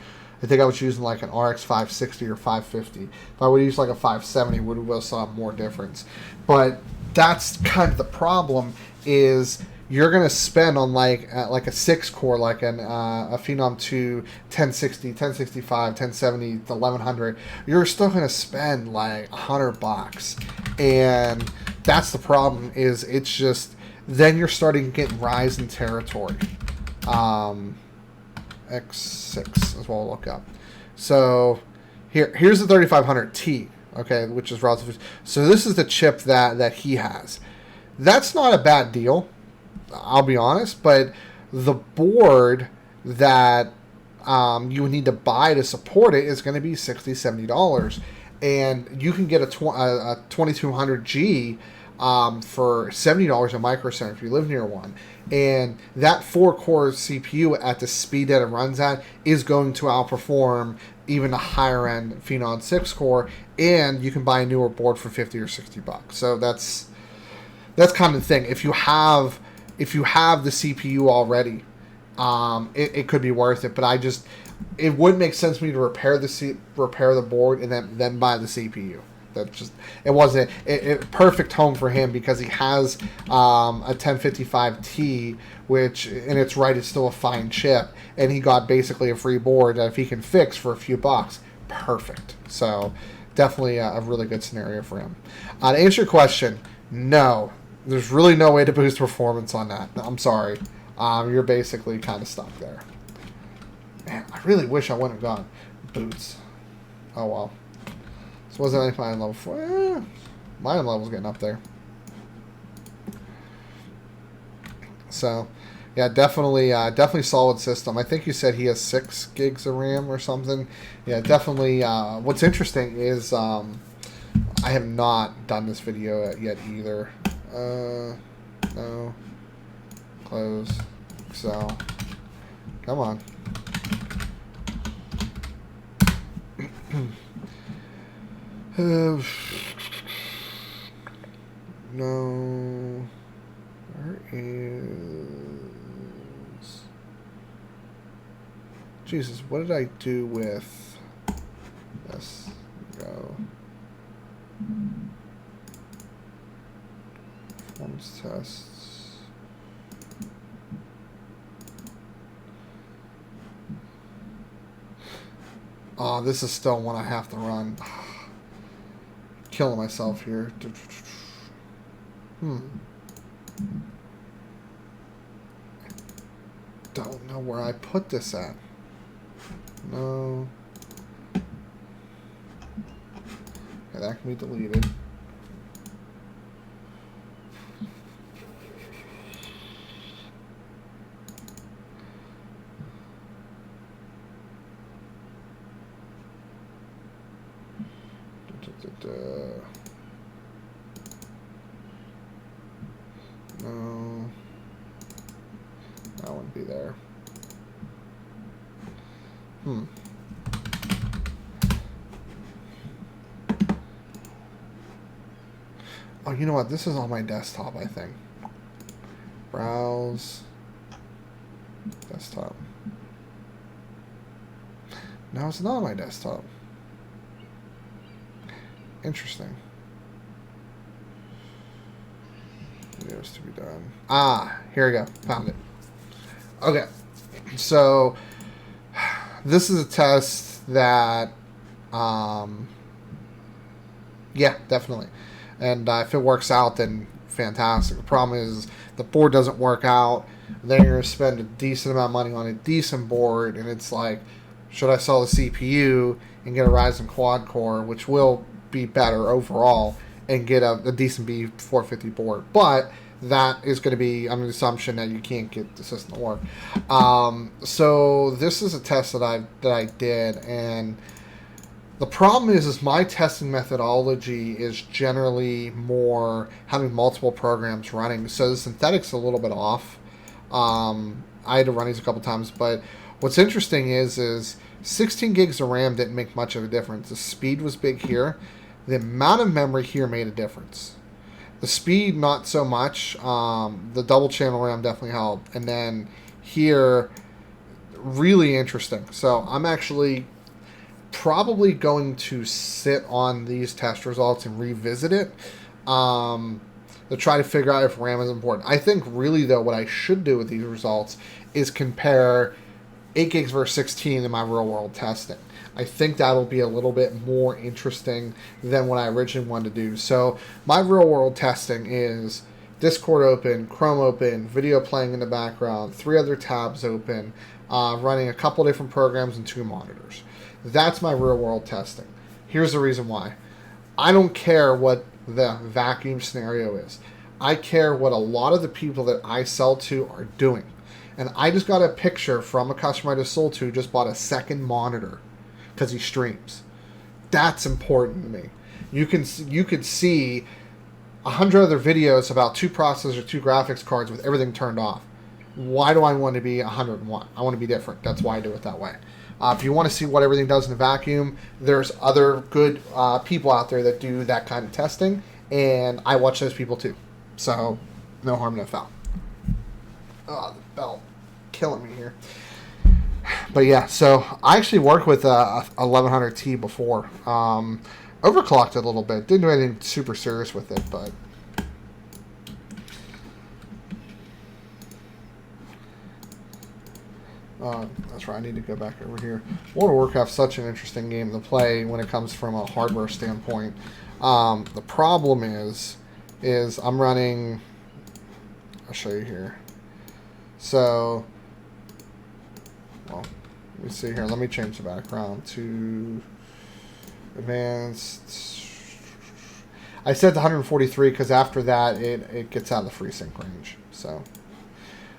I think I was using like an RX 560 or 550. If I would use like a 570, we would have saw more difference. But that's kind of the problem, is you're going to spend on like a 6-core, like a Phenom 2, 1060, 1065, 1070, 1100. You're still going to spend like $100. And that's the problem, is it's just, then you're starting to get Ryzen territory. X6 as well, I'll look up. So here's the 3500T, okay, which is relatively. So this is the chip that he has. That's not a bad deal, I'll be honest, but the board that you would need to buy to support it is going to be $60, $70. And you can get a 2200G for $70 at Micro Center if you live near one. And that 4-core CPU at the speed that it runs at is going to outperform even a higher end Phenom 6-core, and you can buy a newer board for $50 or $60. So that's kind of the thing. If you have the CPU already, it could be worth it. But it wouldn't make sense for me to repair the board and then buy the CPU. It wasn't a perfect home for him, because he has a 1055T, which, and it's right, it's still a fine chip, and he got basically a free board that if he can fix for a few bucks, perfect. So definitely a really good scenario for him. To answer your question, no, there's really no way to boost performance on that. I'm sorry. You're basically kind of stuck there. Man, I really wish I wouldn't have gone boots. Oh well. This wasn't any mine level 4. Mine level's getting up there. So, yeah, definitely solid system. I think you said he has 6 gigs of RAM or something. Yeah, definitely. What's interesting is I have not done this video yet either. No. Close. Excel. Come on. No. Where is... Jesus, what did I do with this? Go. Performance tests. Oh, this is still one I have to run. Killing myself here. Don't know where I put this at. No. Okay, that can be deleted. No, that wouldn't be there. Oh, you know what? This is on my desktop, I think. Browse. Desktop. No, it's not on my desktop. Interesting. Videos to be done. Ah, here we go. Found it. Okay, so this is a test that, yeah, definitely. And if it works out, then fantastic. The problem is the board doesn't work out. Then you're going to spend a decent amount of money on a decent board, and it's like, should I sell the CPU and get a Ryzen quad core, which will be better overall, and get a decent B450 board? But that is going to be under the assumption that you can't get the system to work. So this is a test that I did, and the problem is my testing methodology is generally more having multiple programs running. So the synthetic's a little bit off. I had to run these a couple times, but what's interesting is 16 gigs of RAM didn't make much of a difference. The speed was big here. The amount of memory here made a difference. The speed, not so much. The double channel RAM definitely helped. And then here, really interesting. So I'm actually probably going to sit on these test results and revisit it to try to figure out if RAM is important. I think really, though, what I should do with these results is compare 8 gigs versus 16 in my real-world testing. I think that'll be a little bit more interesting than what I originally wanted to do. So my real-world testing is Discord open, Chrome open, video playing in the background, 3 other tabs open, running a couple different programs and 2 monitors. That's my real-world testing. Here's the reason why. I don't care what the vacuum scenario is. I care what a lot of the people that I sell to are doing. And I just got a picture from a customer I just sold to who just bought a second monitor because he streams. That's important to me. You could see 100 other videos about 2 processors, 2 graphics cards with everything turned off. Why do I want to be 101? I want to be different. That's why I do it that way. If you want to see what everything does in a vacuum, there's other good people out there that do that kind of testing, and I watch those people too. So, no harm, no foul. Oh, the bell killing me here. But yeah, so I actually worked with a 1100T before. Overclocked it a little bit. Didn't do anything super serious with it, but that's right, I need to go back over here. World of Warcraft's such an interesting game to play when it comes from a hardware standpoint. The problem is I'm running, I'll show you here. So, well, let me see here. Let me change the background to advanced. I set to 143 because after that it gets out of the FreeSync range. So,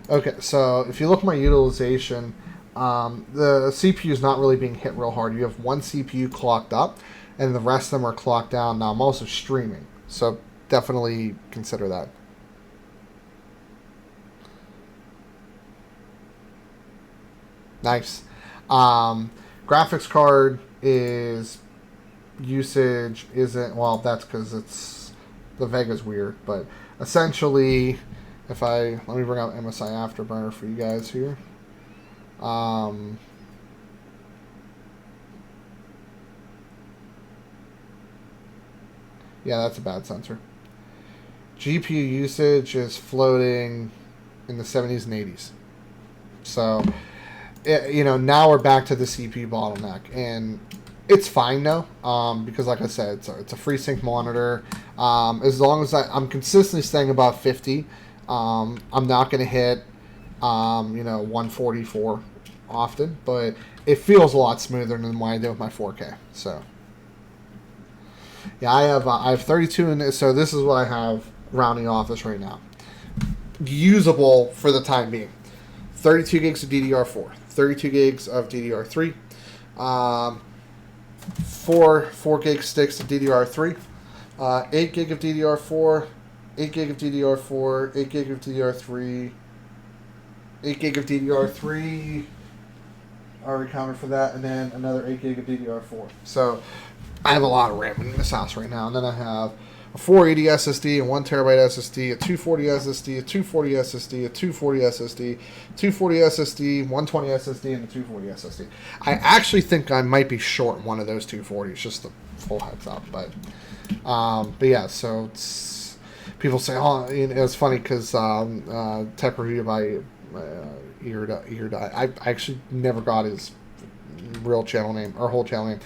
okay, so if you look at my utilization, the CPU is not really being hit real hard. You have one CPU clocked up, and the rest of them are clocked down. Now I'm also streaming, so definitely consider that. Nice. Graphics card is usage isn't, well, that's because it's the Vega's weird, but essentially, if I let me bring out MSI Afterburner for you guys here. Yeah, that's a bad sensor. GPU usage is floating in the 70s and 80s. So, you know, now we're back to the CPU bottleneck, and it's fine though, because like I said, it's a FreeSync monitor. As long as I'm consistently staying above 50, I'm not going to hit, 144 often, but it feels a lot smoother than what I do with my 4K. So, yeah, I have 32 in this, so this is what I have rounding off this right now. Usable for the time being. 32 gigs of DDR4, 32 gigs of DDR3, 4 gig sticks of DDR3, 8 gig of DDR4, 8 gig of DDR4, 8 gig of DDR3, 8 gig of DDR3, already counted for that, and then another 8 gig of DDR4. So I have a lot of RAM in this house right now, and then I have a 480 SSD, a 1 terabyte SSD, a 240 SSD, a 240 SSD, a 240 SSD, 240 SSD, 120 SSD, and a 240 SSD. I actually think I might be short one of those 240s, just a full heads up. But yeah, so people say, oh, it's funny because tech review by I actually never got his real channel name or whole channel name.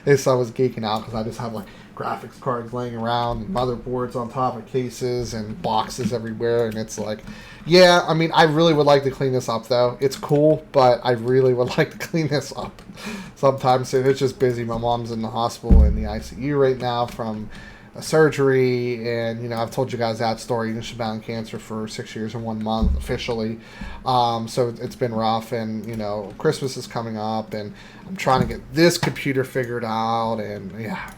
His son was geeking out because I just have like graphics cards laying around, and motherboards on top of cases, and boxes everywhere, and it's like, yeah, I mean, I really would like to clean this up though. It's cool, but I really would like to clean this up. Sometimes it's just busy. My mom's in the hospital in the ICU right now from a surgery, and you know, I've told you guys that story. She's battling cancer for 6 years and 1 month officially, so it's been rough. And you know, Christmas is coming up, and I'm trying to get this computer figured out, and yeah.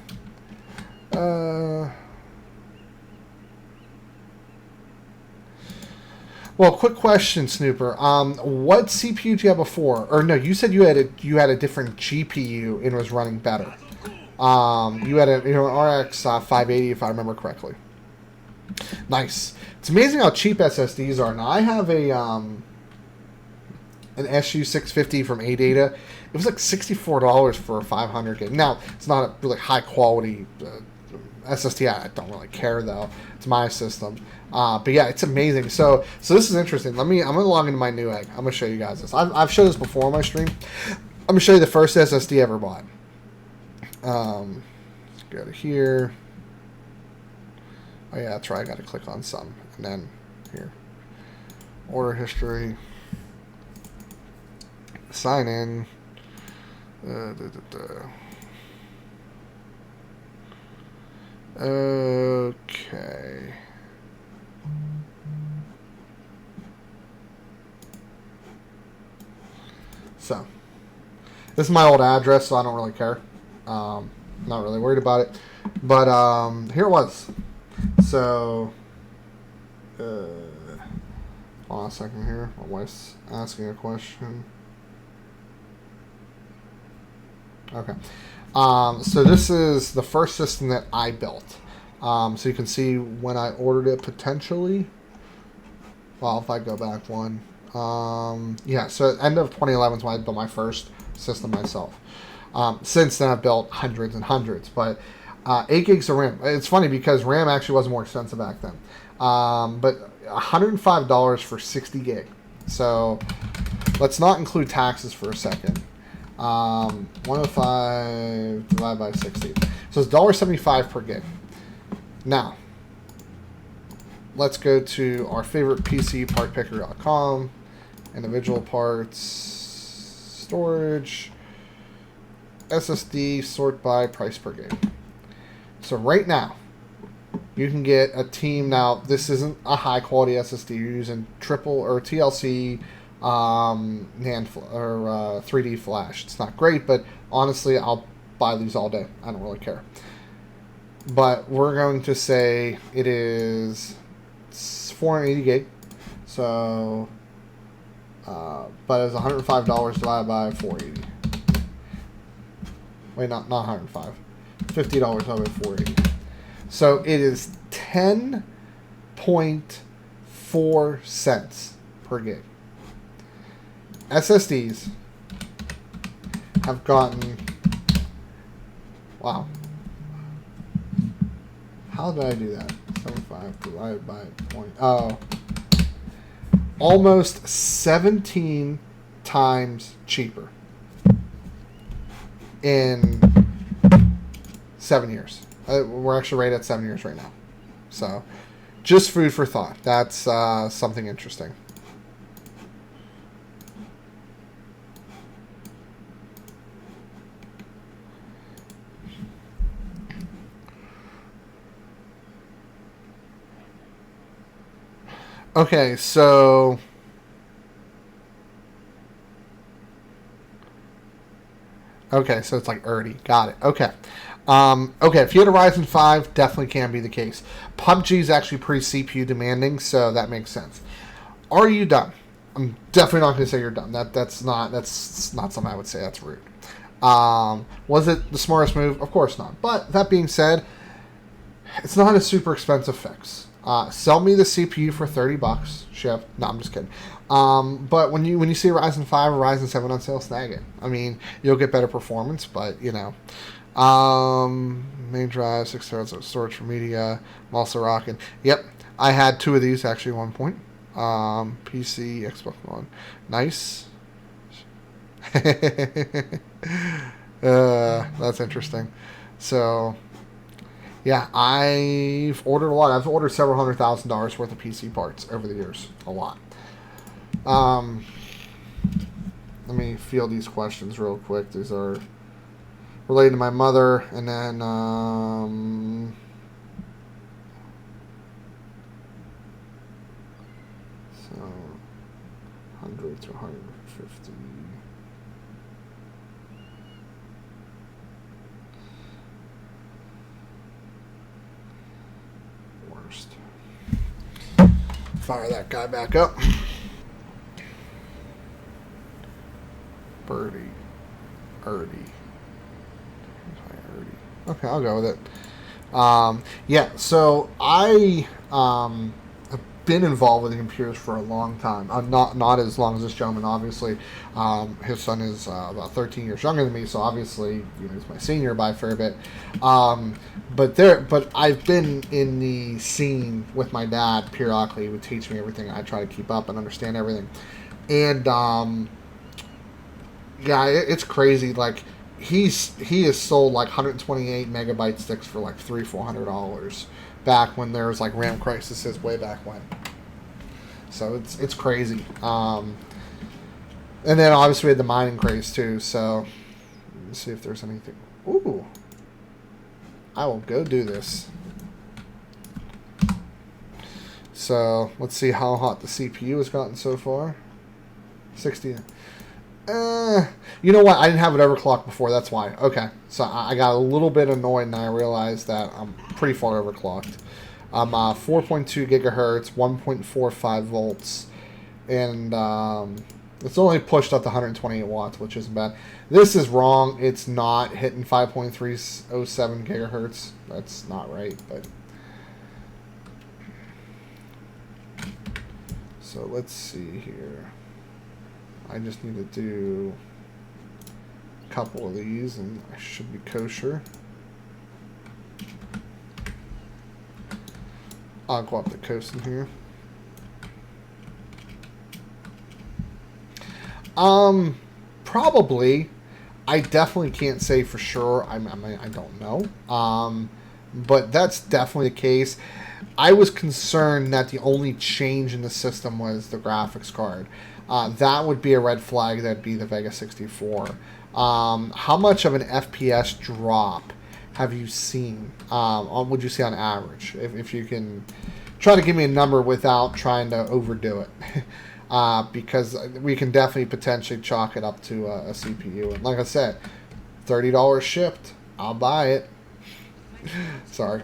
Well, quick question, Snooper. What CPU did you have before? Or no, you said you had a different GPU and was running better. You had an RX 580, if I remember correctly. Nice. It's amazing how cheap SSDs are. Now I have an SU 650 from ADATA. It was like $64 for a 500 gig. Now it's not a really high quality SSD. I don't really care though. It's my system. But yeah, it's amazing. So this is interesting. I'm gonna log into my Newegg. I'm gonna show you guys this. I've showed this before on my stream. I'm gonna show you the first SSD I ever bought. Let's go to here. Oh yeah, that's right. I gotta click on some, and then here, order history, sign in. Okay. So, this is my old address, so I don't really care. Not really worried about it. But, here it was. So, hold on a second here. My wife's asking a question. Okay. So this is the first system that I built. So you can see when I ordered it potentially. Well, if I go back one. Yeah, so end of 2011 is when I built my first system myself. Since then I've built hundreds and hundreds, but 8 gigs of RAM. It's funny because RAM actually was more expensive back then. But $105 for 60 gig. So let's not include taxes for a second. 105 divided by 60. So it's $1.75 per gig. Now, let's go to our favorite PC, partpicker.com, individual parts, storage, SSD, sort by price per gig. So right now, you can get a team. Now, this isn't a high quality SSD. You're using triple or TLC NAND or 3D flash. It's not great, but honestly, I'll buy these all day. I don't really care. But we're going to say it is 480 gig. So, but it's $105 divided by 480. Wait, not 105. $50 divided by 480. So it is 10.4 cents per gig. SSDs have gotten, wow, how did I do that? 75 divided by point, oh, almost 17 times cheaper in 7 years. We're actually right at 7 years right now. So just food for thought. That's something interesting. Okay, so it's like early. Got it. Okay. Okay, if you had a Ryzen 5, definitely can be the case. PUBG is actually pretty CPU demanding, so that makes sense. Are you done? I'm definitely not going to say you're done. That's not something I would say. That's rude. Was it the smartest move? Of course not. But that being said, it's not a super expensive fix. Sell me the CPU for $30. Ship. No, I'm just kidding. But when you see a Ryzen 5 or Ryzen 7 on sale, snag it. I mean, you'll get better performance, but you know. Main drive, 6 terabytes of storage for media. I'm also rocking. Yep, I had 2 of these actually at one point. PC, Xbox One. Nice. That's interesting. So, yeah, I've ordered a lot. I've ordered several $100,000 worth of PC parts over the years. A lot. Let me field these questions real quick. These are related to my mother, and then so 100 to 150. Worst. Fire that guy back up. Birdie. Okay, I'll go with it. Yeah, so I have been involved with the computers for a long time. Not as long as this gentleman, obviously. His son is about 13 years younger than me, so obviously he's my senior by a fair bit. But I've been in the scene with my dad periodically. He would teach me everything. I try to keep up and understand everything. And yeah, it's crazy. Like he has sold like 128 megabyte sticks for like $300-400 back when there was like RAM crises way back when. So it's crazy. And then obviously we had the mining craze too. So let's see if there's anything. Ooh, I will go do this. So let's see how hot the CPU has gotten so far. 60. You know what? I didn't have it overclocked before. That's why. Okay. So I got a little bit annoyed and I realized that I'm pretty far overclocked. I'm 4.2 gigahertz, 1.45 volts, and it's only pushed up to 128 watts, which isn't bad. This is wrong. It's not hitting 5.307 gigahertz. That's not right, but. So let's see here. I just need to do a couple of these and I should be kosher. I'll go up the coast in here. Probably. I definitely can't say for sure. I don't know. But that's definitely the case. I was concerned that the only change in the system was the graphics card. That would be a red flag. That'd be the Vega 64. How much of an FPS drop have you seen? Would you say on average? If you can try to give me a number without trying to overdo it. Because we can definitely potentially chalk it up to a CPU. And like I said, $30 shipped. I'll buy it. Sorry.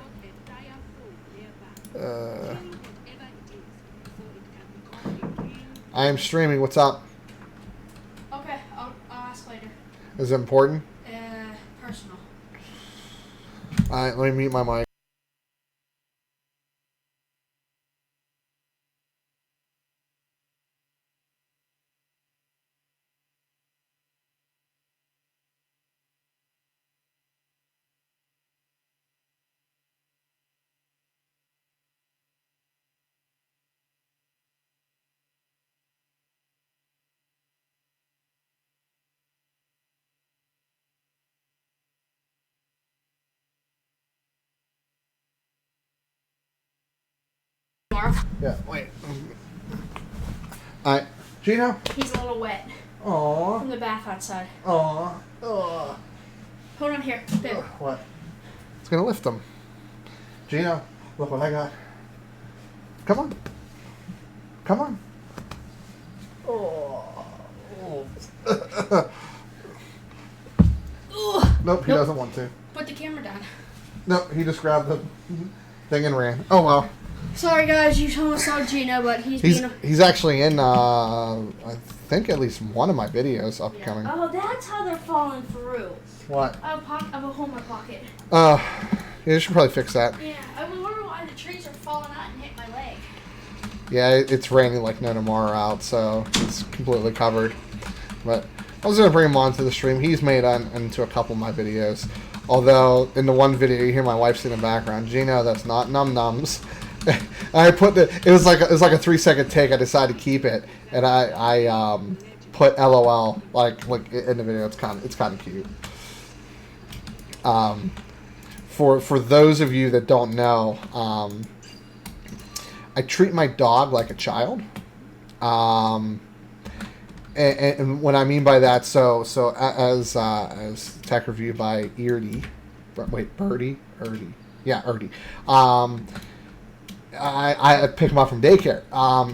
I am streaming. What's up? Okay, I'll ask later. Is it important? Personal. Alright, let me mute my mic. Yeah, wait. Alright. Gino? He's a little wet. Aww. From the bath outside. Aww. Aww. Hold on here. There. What? It's gonna lift him. Gino, look what I got. Come on. Come on. Oh. Nope, he doesn't want to. Put the camera down. Nope, he just grabbed the thing and ran. Oh well. Sorry guys, you almost saw Gino, but he's actually in I think at least one of my videos upcoming. Yeah. Oh, that's how they're falling through. What? I have a hole in my pocket. You should probably fix that. Yeah, I was wondering why the trees are falling out and hit my leg. Yeah, it's raining like no tomorrow out, so it's completely covered. But I was going to bring him onto the stream. He's made into a couple of my videos. Although, in the one video, you hear my wife's in the background. Gino, that's not Num Nums. I put the. It was like a 3-second take. I decided to keep it, and I put LOL like in the video. It's kind of cute. For those of you that don't know, I treat my dog like a child. And what I mean by that, so as tech review by Birdie, yeah, Birdie. I pick him up from daycare.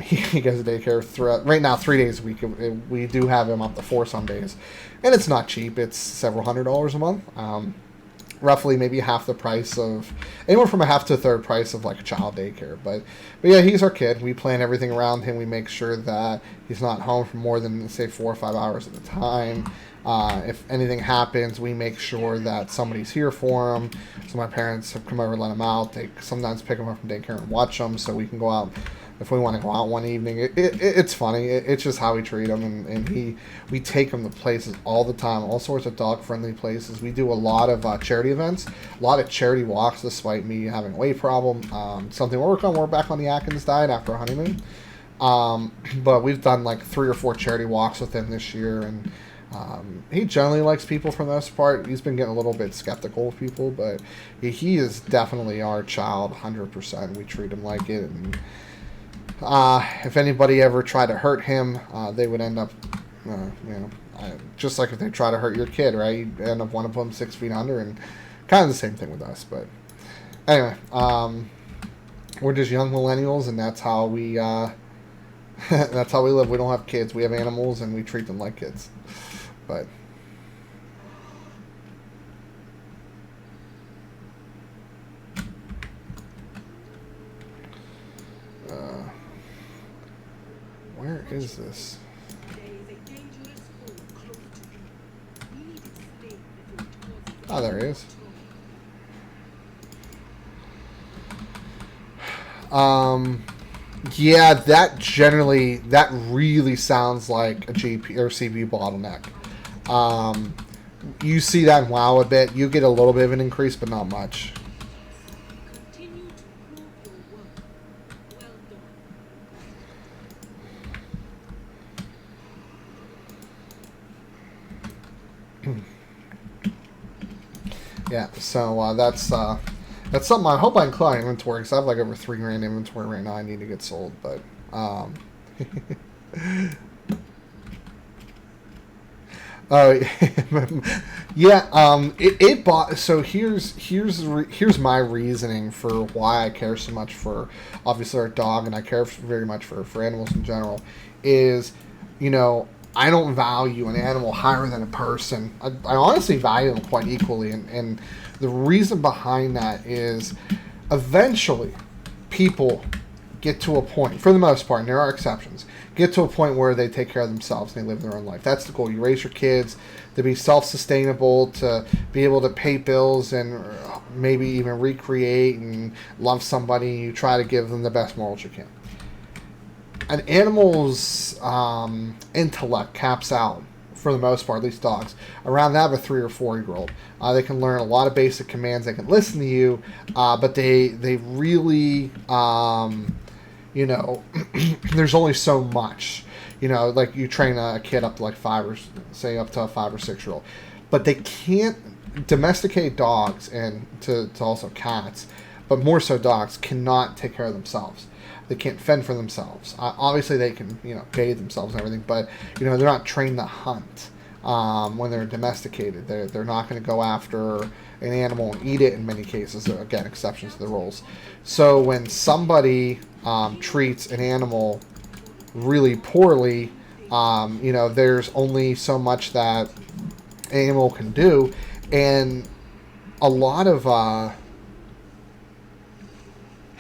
He goes to daycare throughout, right now 3 days a week. We do have him up to 4 some days, and it's not cheap. It's several $100s a month. Roughly maybe half the price of, anywhere from a half to a third price of like a child daycare. But yeah, he's our kid. We plan everything around him. We make sure that he's not home for more than, say, 4 or 5 hours at a time. If anything happens, we make sure that somebody's here for him. So my parents have come over, let him out. They sometimes pick him up from daycare and watch him, so we can go out if we want to go out one evening. It's funny. It's just how we treat him, and we take him to places all the time, all sorts of dog-friendly places. We do a lot of charity events, a lot of charity walks, despite me having a weight problem. Something we're working on. We're back on the Atkins diet after a honeymoon. But we've done like 3 or 4 charity walks with him this year, and he generally likes people for the most part. He's been getting a little bit skeptical of people, but he is definitely our child, 100%. We treat him like it, and if anybody ever tried to hurt him, they would end up, just like if they try to hurt your kid, right? You'd end up one of them 6 feet under, and kind of the same thing with us. But anyway, we're just young millennials, and that's how we that's how we live. We don't have kids. We have animals, and we treat them like kids. But where is this? Oh, there he is. Yeah, that really sounds like a GPU or CPU bottleneck. You see that in WoW a bit. You get a little bit of an increase, but not much. Yeah, so that's something I hope I can clear inventory, because I have like over $3 grand inventory right now I need to get sold, but oh yeah, it bought. So here's my reasoning for why I care so much for, obviously, our dog, and I care very much for animals in general, is, I don't value an animal higher than a person. I honestly value them quite equally, and the reason behind that is eventually people get to a point, for the most part, and there are exceptions, get to a point where they take care of themselves and they live their own life. That's the goal. You raise your kids to be self-sustainable, to be able to pay bills and maybe even recreate and love somebody. You try to give them the best morals you can. An animal's intellect caps out, for the most part, at least dogs, around that of a 3 or 4-year-old. They can learn a lot of basic commands. They can listen to you, but they really, there's only so much. Like you train a kid up to like 5 or say up to a 5 or 6-year-old, but they can't domesticate dogs, and to also cats, but more so dogs cannot take care of themselves. They can't fend for themselves. Obviously, they can, bathe themselves and everything, but, they're not trained to hunt when they're domesticated. They're not going to go after an animal and eat it in many cases. Again, exceptions to the rules. So when somebody treats an animal really poorly, there's only so much that an animal can do, and a lot of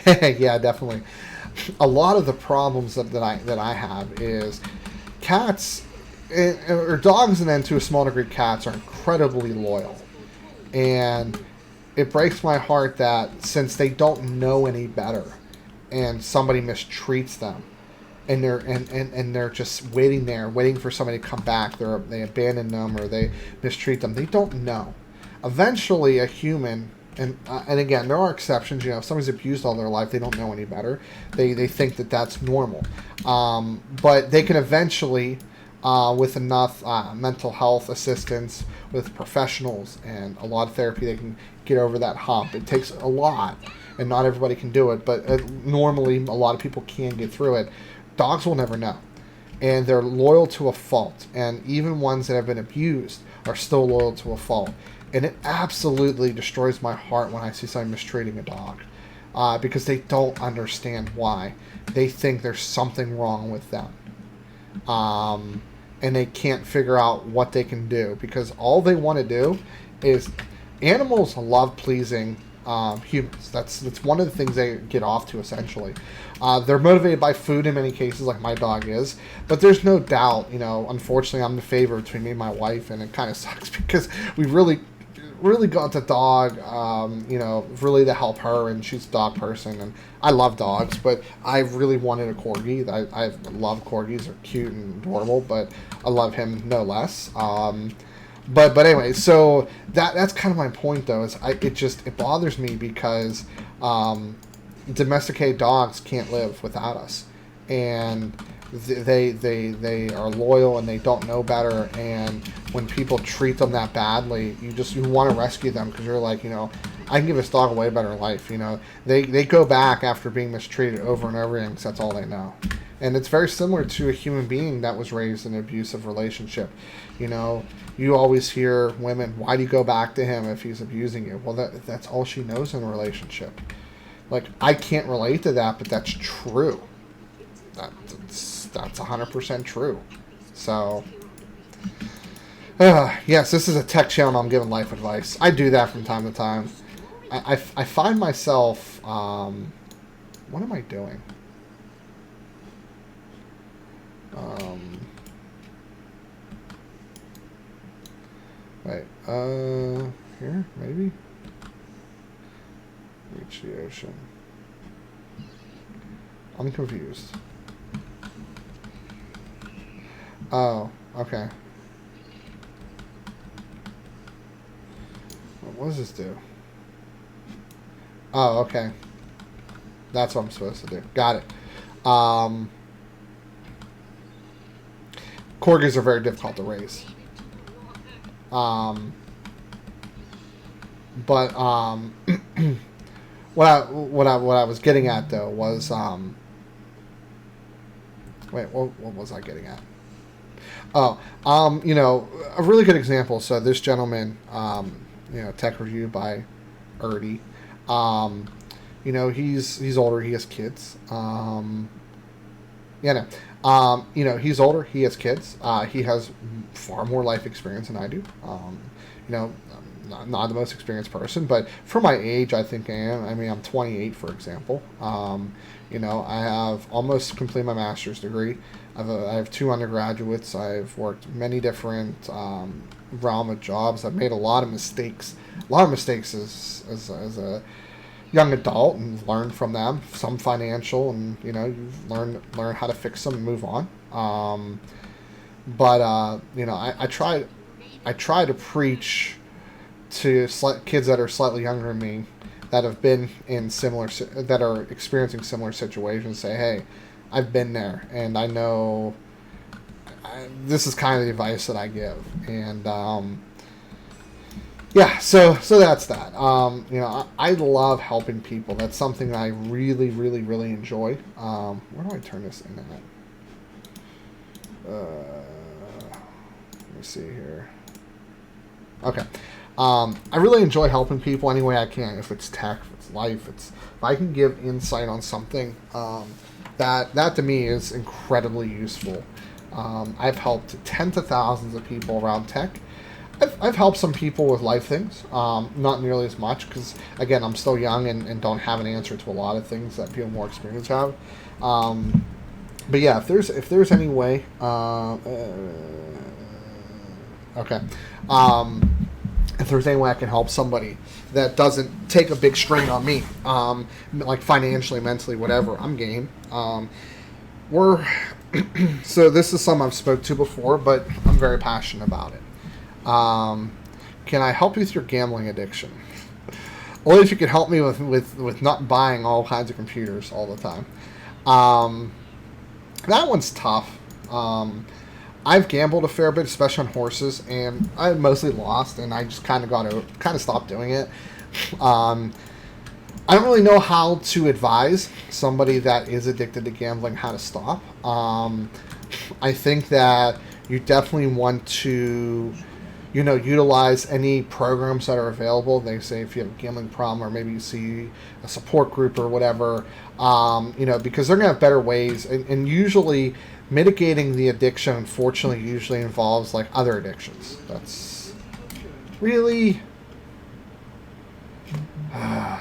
yeah, definitely. A lot of the problems that I have is cats, or dogs, and then to a small degree cats, are incredibly loyal, and it breaks my heart that since they don't know any better, and somebody mistreats them, and they're just waiting for somebody to come back, they abandon them or they mistreat them. They don't know. Eventually, a human And again, there are exceptions. You know, if somebody's abused all their life, they don't know any better. They think that that's normal. But they can eventually, with enough mental health assistance, with professionals and a lot of therapy, they can get over that hump. It takes a lot, and not everybody can do it. But normally, a lot of people can get through it. Dogs will never know. And they're loyal to a fault. And even ones that have been abused are still loyal to a fault. And it absolutely destroys my heart when I see somebody mistreating a dog. Because they don't understand why. They think there's something wrong with them. And they can't figure out what they can do. Because all they want to do is... Animals love pleasing humans. That's one of the things they get off to, essentially. They're motivated by food in many cases, like my dog is. But there's no doubt, you know, unfortunately, I'm the favorite between me and my wife, and it kind of sucks because we really got the dog, you know, really to help her, and she's a dog person, and I love dogs, but I really wanted a corgi. I love corgis. They're cute and adorable, but I love him no less. But anyway, so that's kind of my point, though. Is it bothers me because domesticated dogs can't live without us, and they are loyal and they don't know better. And when people treat them that badly, you want to rescue them because you're like, you know, I can give this dog a way better life. You know, they go back after being mistreated over and over again because that's all they know. And it's very similar to a human being that was raised in an abusive relationship. You know, you always hear women, why do you go back to him if he's abusing you? Well, that's all she knows in a relationship. Like, I can't relate to that, but that's true. That's 100% true. So, yes, this is a tech channel. I'm giving life advice. I do that from time to time. I find myself, what am I doing? Wait, here, maybe? Reach the ocean. I'm confused. Oh, okay. What does this do? Oh, okay. That's what I'm supposed to do. Got it. Corgis are very difficult to raise. But what I was getting at, though, was wait, what was I getting at? Oh, you know, a really good example. So this gentleman, you know, tech review by Erdy. You know, he's older. He has kids. Yeah, no. You know, he's older. He has kids. He has far more life experience than I do. You know, I'm not the most experienced person, but for my age, I think I am. I mean, I'm 28, for example. You know, I have almost completed my master's degree. I have 2 undergraduates. I've worked many different realm of jobs. I've made a lot of mistakes. As a young adult, and learned from them. Some financial, and you know, you've learn how to fix them and move on. But you know, I try to preach to kids that are slightly younger than me, that have been in that are experiencing similar situations. Say, hey, I've been there, and I know. This is kind of the advice that I give, and yeah, so that's that. You know, I love helping people. That's something I really, really, really enjoy. Where do I turn this in at? Let me see here. Okay. I really enjoy helping people any way I can. If it's tech, if it's life, if I can give insight on something, that to me is incredibly useful. I've helped tens of thousands of people around tech. I've helped some people with life things, not nearly as much because, again, I'm still young and don't have an answer to a lot of things that people more experienced have. But yeah, if there's any way, okay, if there's any way I can help somebody that doesn't take a big strain on me, like financially, mentally, whatever, I'm game. So this is something I've spoke to before, but I'm very passionate about it. Can I help you with your gambling addiction? Only if you could help me with not buying all kinds of computers all the time. That one's tough. I've gambled a fair bit, especially on horses, and I mostly lost, and I just kind of stopped doing it. I don't really know how to advise somebody that is addicted to gambling how to stop. I think that you definitely want to, utilize any programs that are available. They say if you have a gambling problem, or maybe you see a support group or whatever, because they're going to have better ways. And usually mitigating the addiction, unfortunately, usually involves like other addictions. That's really... I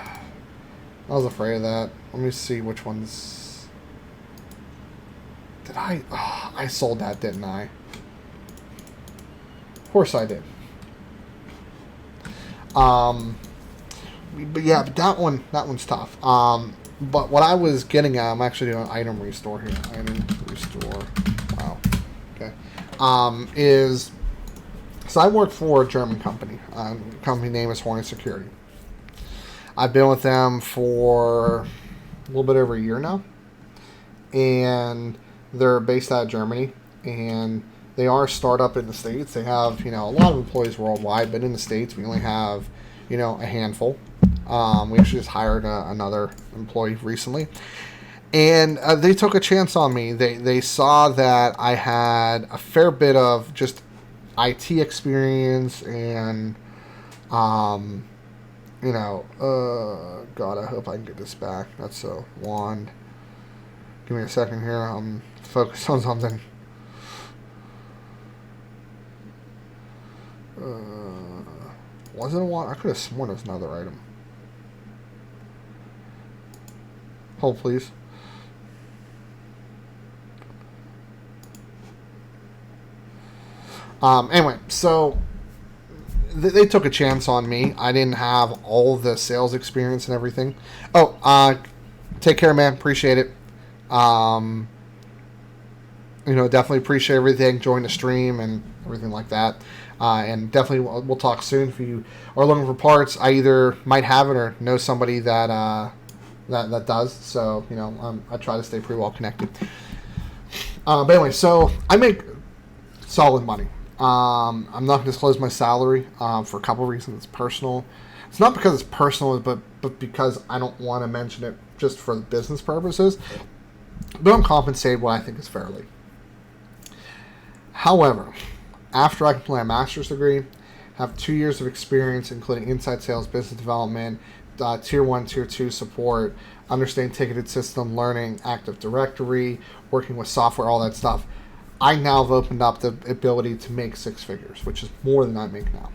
was afraid of that. Let me see which ones... Did I... Oh, I sold that, didn't I? Of course I did. But yeah, but that one's tough. But what I was getting at, I'm actually doing an item restore here. Item restore. Wow. Okay. Is... So I work for a German company. Company name is Hornet Security. I've been with them for a little bit over a year now. And they're based out of Germany. And they are a startup in the States. They have, a lot of employees worldwide. But in the States, we only have, a handful. We actually just hired another employee recently. And they took a chance on me. They saw that I had a fair bit of just IT experience and... God, I hope I can get this back. That's a wand. Give me a second here. I'm focused on something. Was it a wand? I could have sworn it was another item. Hold, please. Anyway, so... They took a chance on me. I didn't have all the sales experience and everything. Oh, take care, man. Appreciate it. Definitely appreciate everything. Join the stream and everything like that. And definitely we'll talk soon. If you are looking for parts, I either might have it or know somebody that that does. So, I try to stay pretty well connected. But anyway, so I make solid money. I'm not going to disclose my salary for a couple of reasons. It's personal. It's not because it's personal, but because I don't want to mention it just for business purposes. But I'm compensated what I think is fairly. However, after I complete my master's degree, have 2 years of experience, including inside sales, business development, tier 1, tier 2 support, understanding ticketed system, learning Active Directory, working with software, all that stuff. I now have opened up the ability to make 6 figures, which is more than I make now.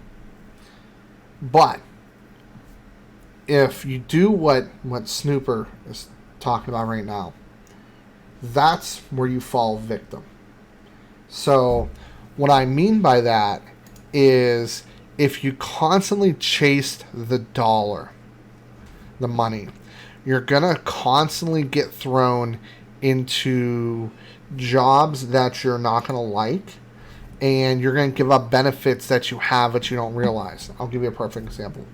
But if you do what Snooper is talking about right now, that's where you fall victim. So what I mean by that is if you constantly chased the dollar, the money, you're going to constantly get thrown into jobs that you're not going to like, and you're going to give up benefits that you have that you don't realize. I'll give you a perfect example.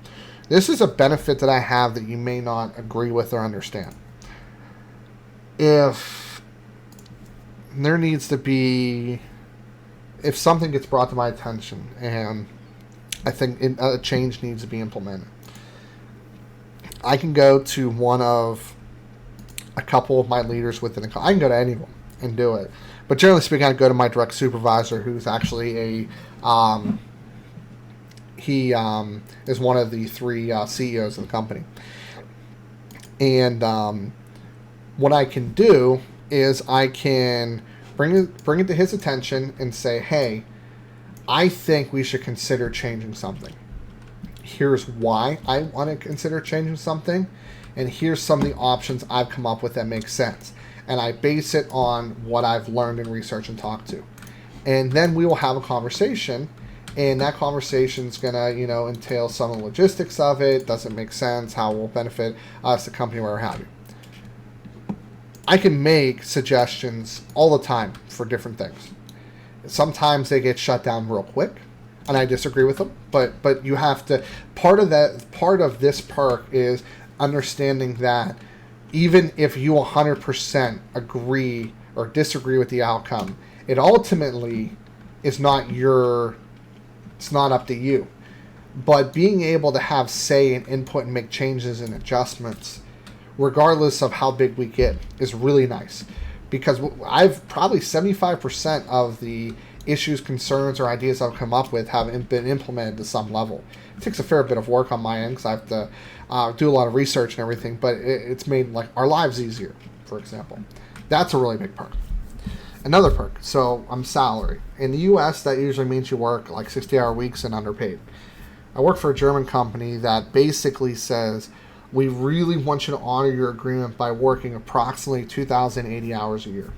This is a benefit that I have that you may not agree with or understand. If there needs to be, if something gets brought to my attention and I think a change needs to be implemented, I can go to one of a couple of my leaders within the, I can go to any of them and do it. But generally speaking, I go to my direct supervisor, who's actually he is one of the 3 CEOs of the company. And what I can do is I can bring it to his attention and say, hey, I think we should consider changing something. Here's why I want to consider changing something, and here's some of the options I've come up with that make sense. And I base it on what I've learned and researched and talked to. And then we will have a conversation, and that conversation is going to, entail some of the logistics of it. Does it make sense? How it will benefit us, the company, where we're having. I can make suggestions all the time for different things. Sometimes they get shut down real quick. and I disagree with them. But you have to, part of this perk is understanding that even if you 100% agree or disagree with the outcome, it ultimately is not it's not up to you. But being able to have say and input and make changes and adjustments, regardless of how big we get, is really nice. Because I've probably 75% of the issues, concerns, or ideas I've come up with have been implemented to some level. It takes a fair bit of work on my end because I have to do a lot of research and everything, but it's made like our lives easier, for example. That's a really big perk. Another perk, so I'm salary. In the US, that usually means you work like 60-hour weeks and underpaid. I work for a German company that basically says, we really want you to honor your agreement by working approximately 2,080 hours a year.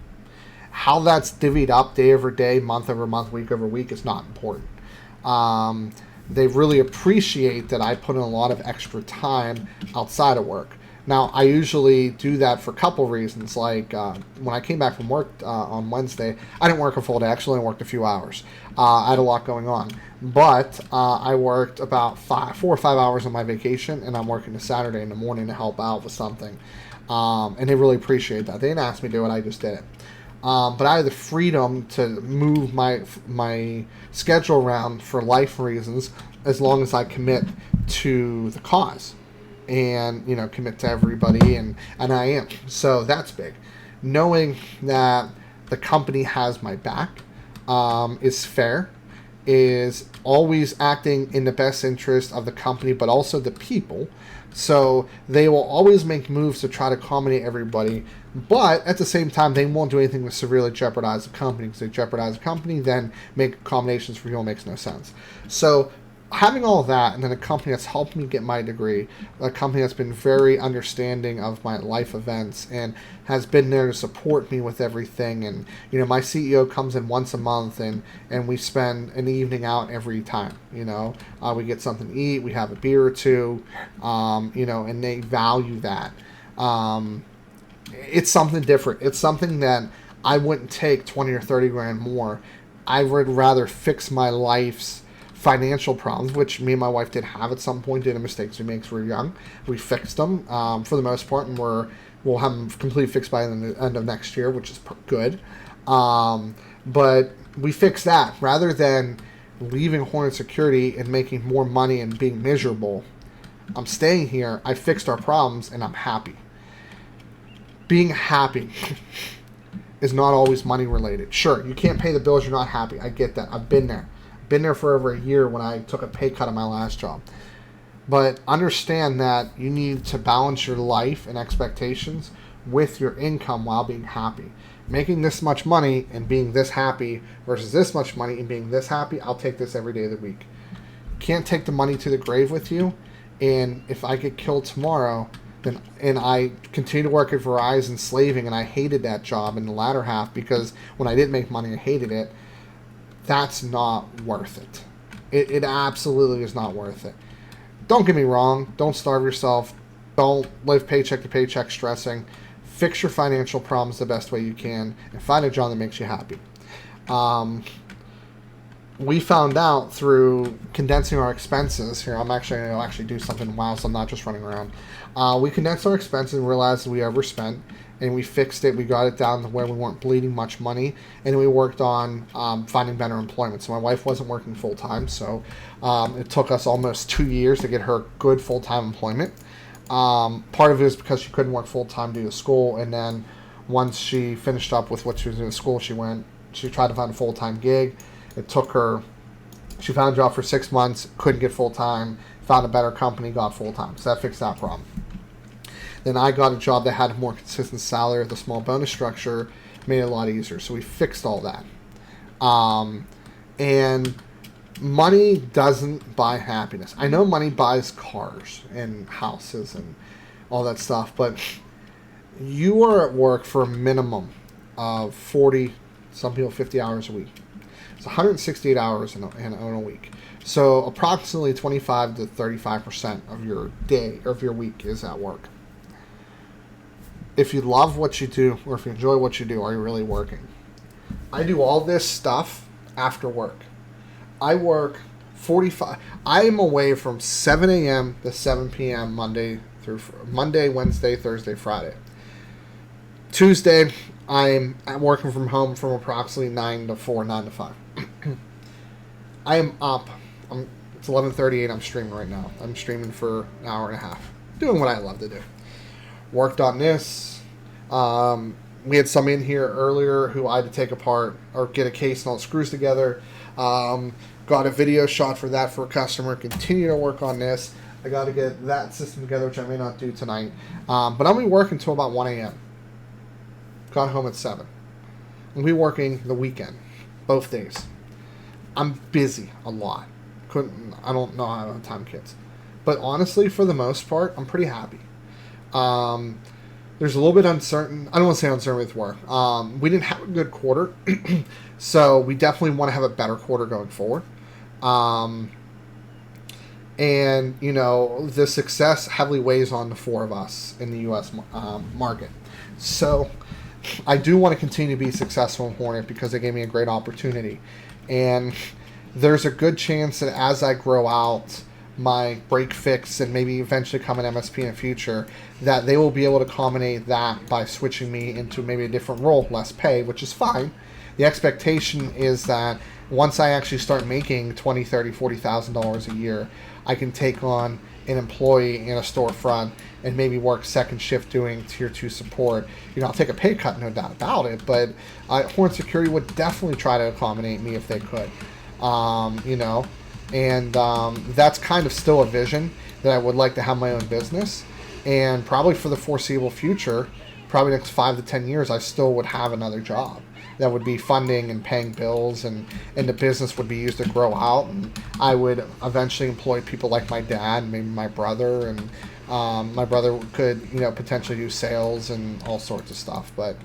How that's divvied up day over day, month over month, week over week is not important. They really appreciate that I put in a lot of extra time outside of work. Now, I usually do that for a couple reasons. Like when I came back from work on Wednesday, I didn't work a full day. Actually, I worked a few hours. I had a lot going on. But I worked about 4 or 5 hours on my vacation, and I'm working a Saturday in the morning to help out with something. And they really appreciate that. They didn't ask me to do it. I just did it. But I had the freedom to move my schedule around for life reasons as long as I commit to the cause. And, commit to everybody, and I am. So that's big. Knowing that the company has my back is fair, is always acting in the best interest of the company, but also the people. So they will always make moves to try to accommodate everybody, but at the same time, they won't do anything to severely jeopardize the company, because they jeopardize the company, then make accommodations for people makes no sense. So having all that, and then a company that's helped me get my degree, a company that's been very understanding of my life events and has been there to support me with everything. And, my CEO comes in once a month, and we spend an evening out every time. We get something to eat, we have a beer or two, and they value that. It's something different. It's something that I wouldn't take 20 or 30 grand more. I would rather fix my life's financial problems, which me and my wife did have at some point due to mistakes we made because we were young. We fixed them for the most part, and we'll have them completely fixed by the end of next year, which is good. But we fixed that rather than leaving Hornet Security and making more money and being miserable. I'm staying here. I fixed our problems, and I'm happy. Being happy is not always money related. Sure, you can't pay the bills. You're not happy. I get that. I've been there. Been there for over a year when I took a pay cut on my last job. But understand that you need to balance your life and expectations with your income while being happy. Making this much money and being this happy versus this much money and being this happy, I'll take this every day of the week. Can't take the money to the grave with you, and if I get killed tomorrow, and I continue to work at Verizon slaving, and I hated that job in the latter half because when I didn't make money, I hated it, that's not worth it. It absolutely is not worth it. Don't get me wrong. Don't starve yourself. Don't live paycheck to paycheck stressing. Fix your financial problems the best way you can and find a job that makes you happy. We found out through condensing our expenses here. I'm actually going to actually do something while, so I'm not just running around. We condensed our expenses and realized we overspent, and we fixed it. We got it down to where we weren't bleeding much money, and we worked on finding better employment. So my wife wasn't working full-time, so it took us almost 2 years to get her good full-time employment. Part of it is because she couldn't work full-time due to school, and then once she finished up with what she was doing in school, she tried to find a full-time gig. It took her, she found a job for 6 months, couldn't get full-time, found a better company, got full-time. So that fixed that problem. Then I got a job that had a more consistent salary with a small bonus structure, made it a lot easier. So we fixed all that. And money doesn't buy happiness. I know money buys cars and houses and all that stuff, but you are at work for a minimum of 40, some people 50 hours a week. It's 168 hours in a week. So approximately 25 to 35% of your day or of your week is at work. If you love what you do or if you enjoy what you do, are you really working? I do all this stuff after work. I work 45. I am away from 7 a.m. to 7 p.m. Monday, Wednesday, Thursday, Friday. Tuesday, I'm working from home from approximately 9 to 4, 9 to 5. I am up. It's 11:38. I'm streaming right now. I'm streaming for an hour and a half, doing what I love to do. Worked on this. We had some in here earlier who I had to take apart or get a case and all the screws together. Got a video shot for that for a customer. Continue to work on this. I got to get that system together, which I may not do tonight. But I'll be working until about 1 a.m. Got home at 7. I'll be working the weekend, both days. I'm busy a lot. I don't know how time kids. But honestly, for the most part, I'm pretty happy. There's a little bit uncertain. I don't want to say uncertain with work. We didn't have a good quarter. So we definitely want to have a better quarter going forward. And, you know, the success heavily weighs on the 4 of us in the U.S. Market. So I do want to continue to be successful in Hornet because they gave me a great opportunity. And there's a good chance that as I grow out my break fix and maybe eventually become an MSP in the future, that they will be able to accommodate that by switching me into maybe a different role, less pay, which is fine. The expectation is that once I actually start making $20,000, $30,000, $40,000 a year, I can take on an employee in a storefront and maybe work second shift doing tier 2 support. You know, I'll take a pay cut, no doubt about it, but Hornet Security would definitely try to accommodate me if they could. You know, and that's kind of still a vision that I would like to have my own business, and probably for the foreseeable future, probably next 5 to 10 years, I still would have another job that would be funding and paying bills, and the business would be used to grow out, and I would eventually employ people like my dad, maybe my brother, and my brother could, you know, potentially do sales and all sorts of stuff, but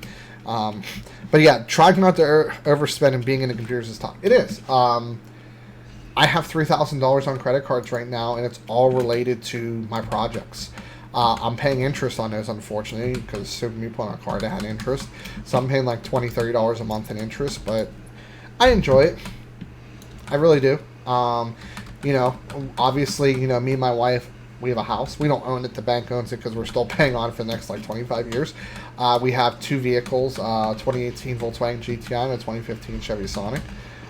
yeah, trying not to overspend and being in the computers is tough. It is. I have $3,000 on credit cards right now, and it's all related to my projects. I'm paying interest on those, unfortunately, because as soon as you put on a card, it had interest. So I'm paying like $20, $30 a month in interest, but I enjoy it. I really do. You know, obviously, you know, me and my wife, we have a house. We don't own it. The bank owns it because we're still paying on it for the next like 25 years. We have 2 vehicles, 2018 Volkswagen GTI and a 2015 Chevy Sonic.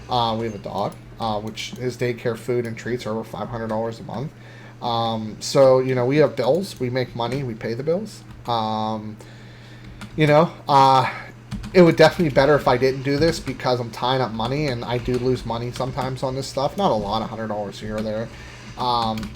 We have a dog, which his daycare food and treats are over $500 a month. So, you know, we have bills. We make money. We pay the bills. You know, it would definitely be better if I didn't do this because I'm tying up money, and I do lose money sometimes on this stuff. Not a lot, $100 here or there.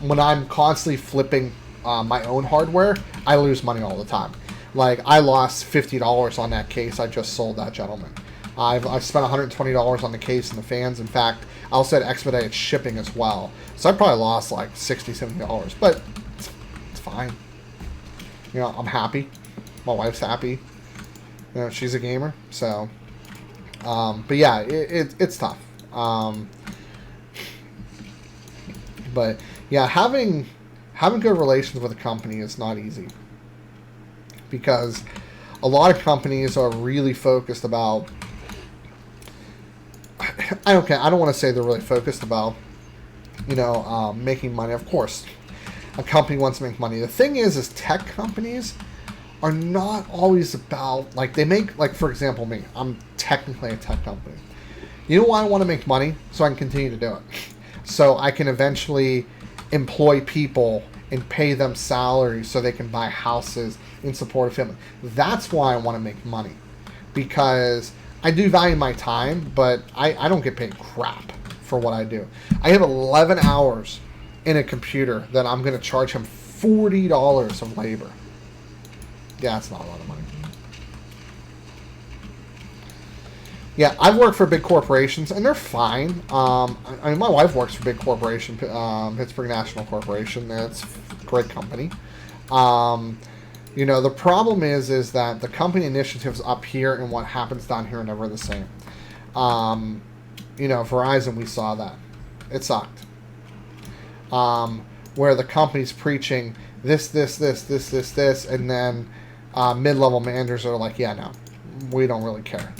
When I'm constantly flipping my own hardware, I lose money all the time. Like, I lost $50 on that case I just sold that gentleman. I've spent $120 on the case and the fans. In fact, I also had expedited shipping as well. So I probably lost like $60, $70. But it's fine. You know, I'm happy. My wife's happy. You know, she's a gamer. So, but yeah, it's tough. But yeah, having good relations with a company is not easy, because a lot of companies are really focused about, I don't want to say they're really focused about, you know, making money. Of course, a company wants to make money. The thing is tech companies are not always about, like, they make, like, for example, me, I'm technically a tech company. You know why I want to make money? So I can continue to do it. So I can eventually employ people and pay them salaries so they can buy houses and support a family. That's why I want to make money, because I do value my time, but I don't get paid crap for what I do. I have 11 hours in a computer that I'm going to charge him $40 of labor. Yeah, that's not a lot of money. Yeah, I've worked for big corporations, and they're fine. I mean, my wife works for a big corporation, Pittsburgh National Corporation. That's a great company. You know, the problem is that the company initiatives up here and what happens down here are never the same. You know, Verizon, we saw that. It sucked. Where the company's preaching this, and then mid-level managers are like, yeah, no, we don't really care.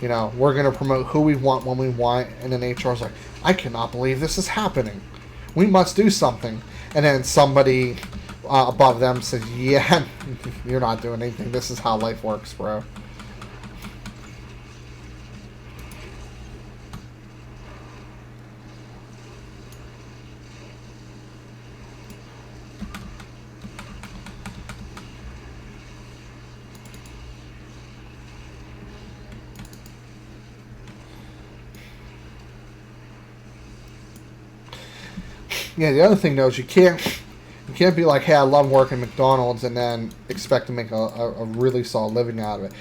You know, we're going to promote who we want when we want. And then HR's like, I cannot believe this is happening. We must do something. And then somebody above them says, yeah, you're not doing anything. This is how life works, bro. Yeah, the other thing though is you can't be like, hey, I love working at McDonald's and then expect to make a really solid living out of it.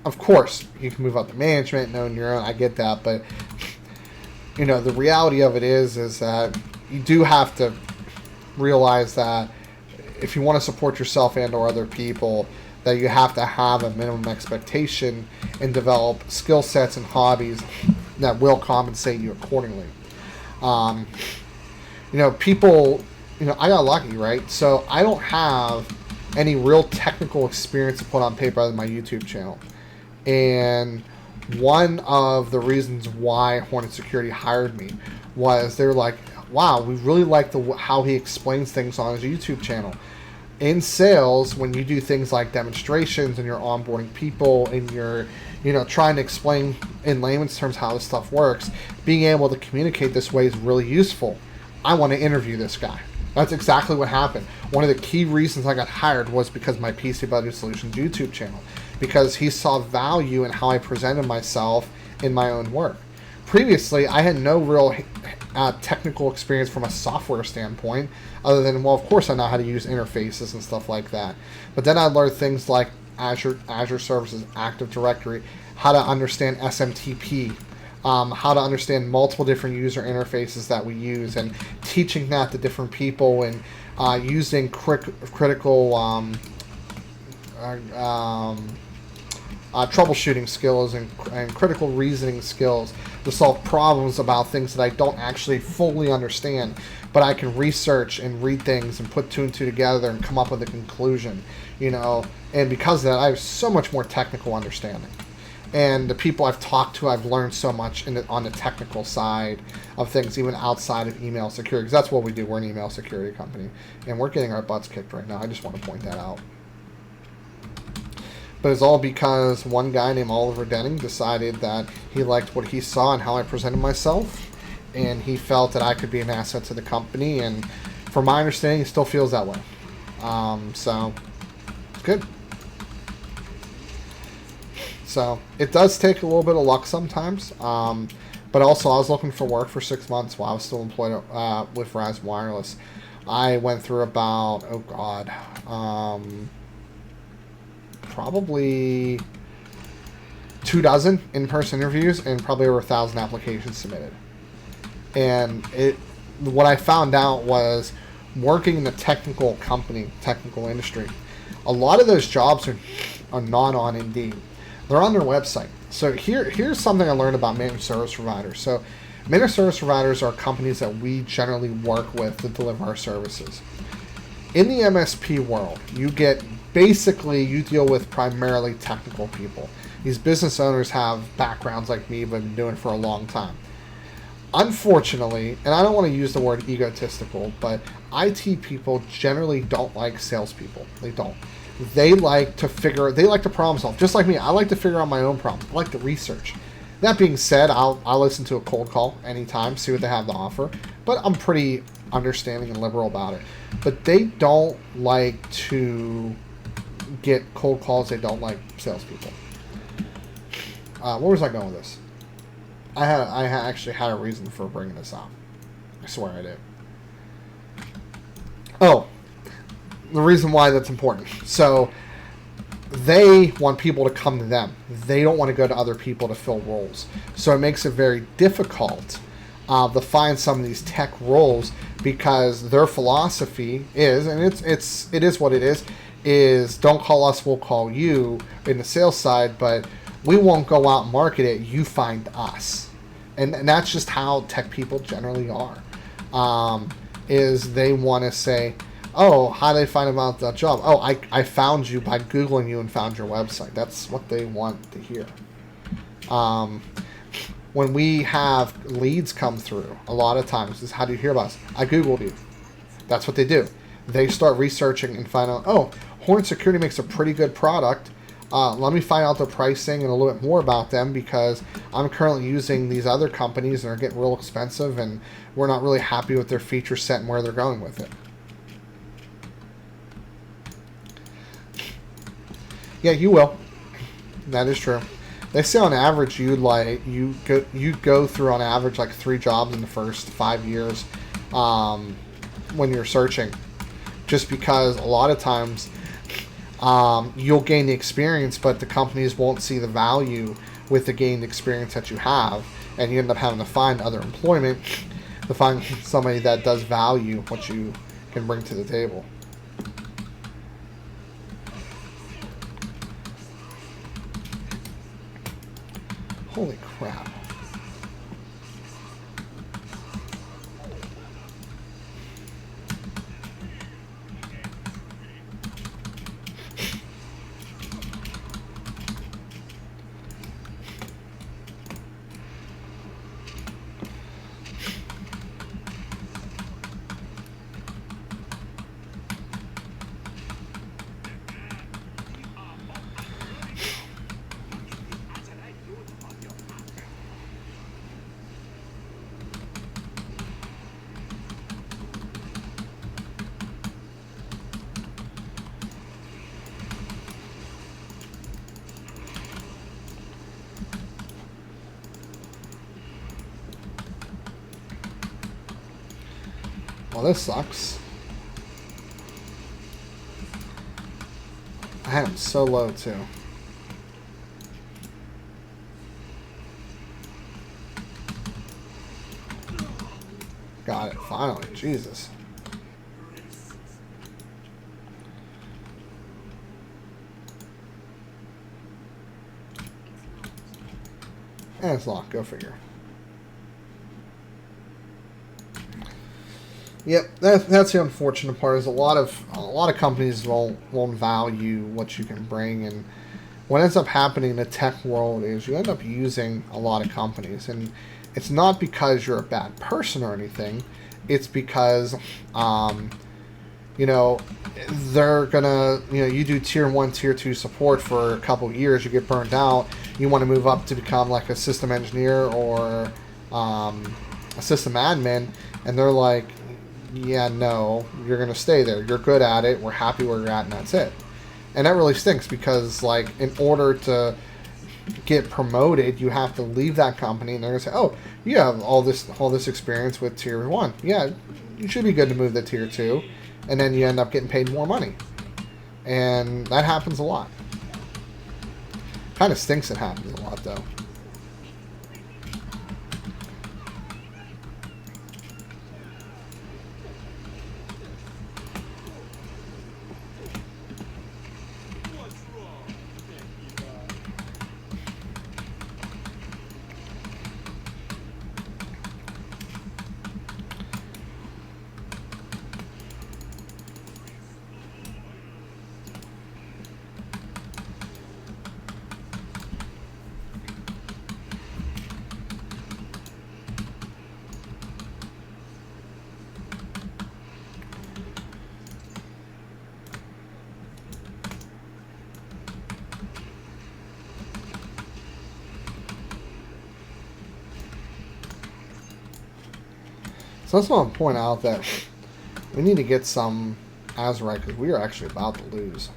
Of course, you can move up to management and own your own. I get that, but you know, the reality of it is that you do have to realize that if you want to support yourself and or other people, that you have to have a minimum expectation and develop skill sets and hobbies that will compensate you accordingly. You know, people, you know, I got lucky, right? So I don't have any real technical experience to put on paper other than my YouTube channel. And one of the reasons why Hornet Security hired me was they're like, wow, we really like how he explains things on his YouTube channel. In sales, when you do things like demonstrations and you're onboarding people and you're, you know, trying to explain in layman's terms how this stuff works, being able to communicate this way is really useful. I want to interview this guy. That's exactly what happened. One of the key reasons I got hired was because of my PC Budget Solutions YouTube channel, because he saw value in how I presented myself in my own work. Previously, I had no real technical experience from a software standpoint, other than, well, of course I know how to use interfaces and stuff like that. But then I learned things like Azure Services, Active Directory, how to understand SMTP, how to understand multiple different user interfaces that we use, and teaching that to different people, and using critical troubleshooting skills and critical reasoning skills to solve problems about things that I don't actually fully understand, but I can research and read things and put two and two together and come up with a conclusion, you know. And because of that, I have so much more technical understanding. And the people I've talked to, I've learned so much on the technical side of things, even outside of email security. Because that's what we do. We're an email security company. And we're getting our butts kicked right now. I just want to point that out. But it's all because one guy named Oliver Denning decided that he liked what he saw and how I presented myself. And he felt that I could be an asset to the company. And from my understanding, he still feels that way. So, it's good. So it does take a little bit of luck sometimes, but also I was looking for work for 6 months while I was still employed with Ryzen Wireless. I went through about, probably 24 in-person interviews and probably over 1,000 applications submitted. And what I found out was, working in the technical industry, a lot of those jobs are not on Indeed. They're on their website. So here's something I learned about managed service providers. So managed service providers are companies that we generally work with to deliver our services. In the MSP world, you deal with primarily technical people. These business owners have backgrounds like me, but been doing it for a long time. Unfortunately, and I don't want to use the word egotistical, but IT people generally don't like salespeople. They don't. They like to problem solve. Just like me, I like to figure out my own problem. I like to research. That being said, I'll listen to a cold call anytime, see what they have to offer. But I'm pretty understanding and liberal about it. But they don't like to get cold calls. They don't like salespeople. Where was I going with this? I actually had a reason for bringing this up. I swear I did. Oh, the reason why that's important. So they want people to come to them. They don't want to go to other people to fill roles. So it makes it very difficult to find some of these tech roles, because their philosophy is, and it is what it is don't call us, we'll call you in the sales side, but we won't go out and market it, you find us. And that's just how tech people generally are. Is they want to say, oh, how did they find about that job? Oh, I found you by Googling you and found your website. That's what they want to hear. when we have leads come through, a lot of times is, how do you hear about us? I Googled you. That's what they do. They start researching and find out, oh, Horn Security makes a pretty good product. Let me find out the pricing and a little bit more about them, because I'm currently using these other companies and they're getting real expensive and we're not really happy with their feature set and where they're going with it. Yeah, you will. That is true. They say on average you go through on average like 3 jobs in the first 5 years when you're searching, just because a lot of times you'll gain the experience, but the companies won't see the value with the gained experience that you have, and you end up having to find other employment to find somebody that does value what you can bring to the table. Holy crap. Well, this sucks. I had him so low, too. Got it, finally. Jesus. And it's locked. Go figure. Yep, that's the unfortunate part. Is a lot of companies won't value what you can bring, and what ends up happening in the tech world is you end up using a lot of companies, and it's not because you're a bad person or anything. It's because you know, they're gonna, you know, you do tier 1, tier 2 support for a couple of years, you get burned out, you want to move up to become like a system engineer or a system admin, and they're like, yeah, no, you're going to stay there. You're good at it. We're happy where you're at, and that's it. And that really stinks, because, like, in order to get promoted, you have to leave that company, and they're going to say, oh, you have all this experience with tier 1. Yeah, you should be good to move to tier 2. And then you end up getting paid more money. And that happens a lot. Kind of stinks it happens a lot, though. So that's why I'm pointing out that we need to get some Azurite, because we are actually about to lose.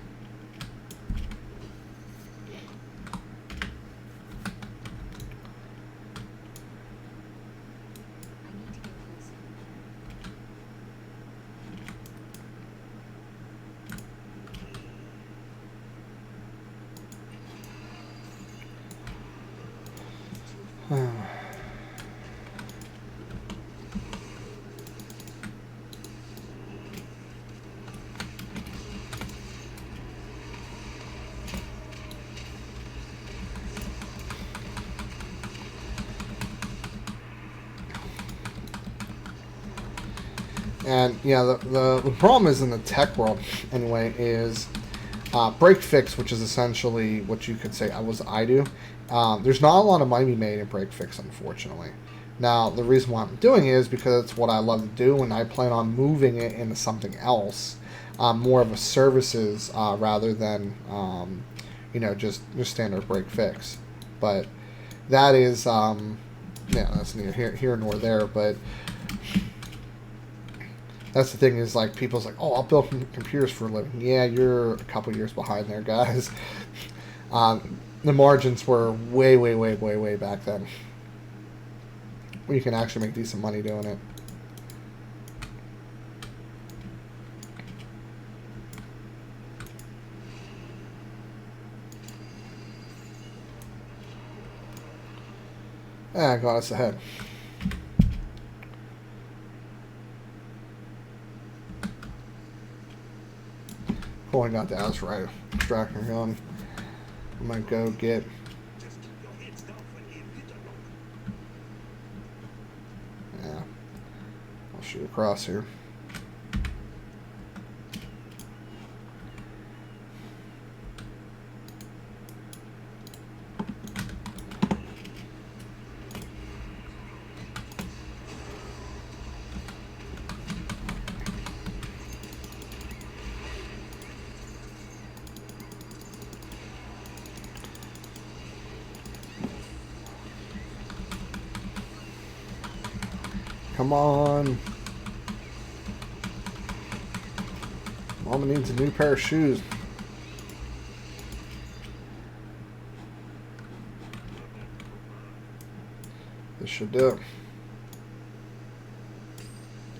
And yeah, the problem is in the tech world anyway is Break fix, which is essentially what you could say I do. There's not a lot of money to be made in break fix, unfortunately. Now, the reason why I'm doing it is because it's what I love to do, and I plan on moving it into something else, more of a services rather than just standard break fix. But that is that's neither here nor there. But that's the thing, is like people's like, oh, I'll build computers for a living. Yeah, you're a couple years behind there, guys. The margins were way back then. You can actually make decent money doing it. I got us ahead. Oh, I got the ASUS right extractor gun. I might go get. Yeah, I'll shoot across here. Come on. Mama needs a new pair of shoes. This should do it.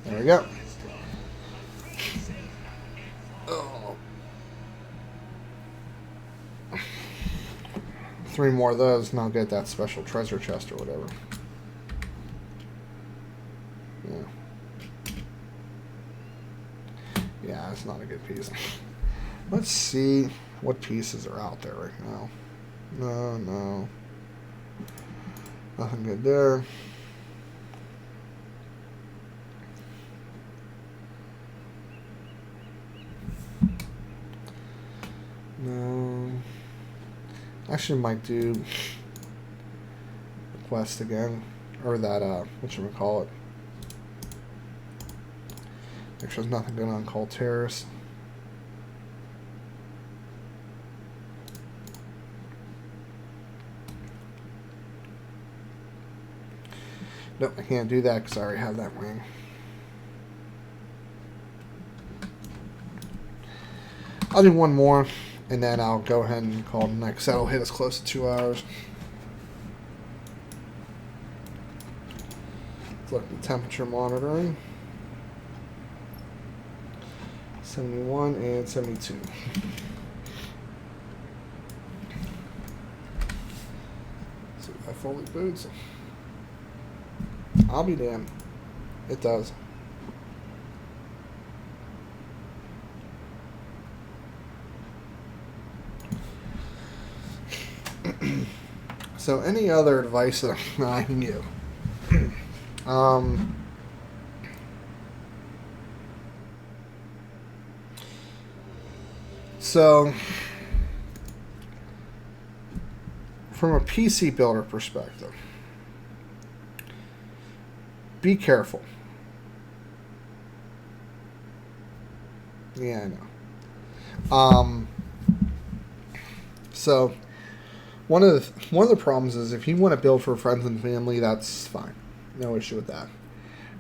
There we go. Oh. 3 more of those and I'll get that special treasure chest or whatever. Yeah, it's not a good piece. Let's see what pieces are out there right now. No. Nothing good there. No. Actually might do the quest again. Or that, whatchamacallit. Make sure there's nothing good on Cold Terrace. Nope, I can't do that because I already have that ring. I'll do one more, and then I'll go ahead and call it next. That'll hit us close to 2 hours. Let's look at the temperature monitoring. 71 and 72. So that fully boots. I'll be damned. It does. So any other advice that I can give? So, from a PC builder perspective, be careful. Yeah, I know. So, one of the problems is if you want to build for friends and family, that's fine. No issue with that.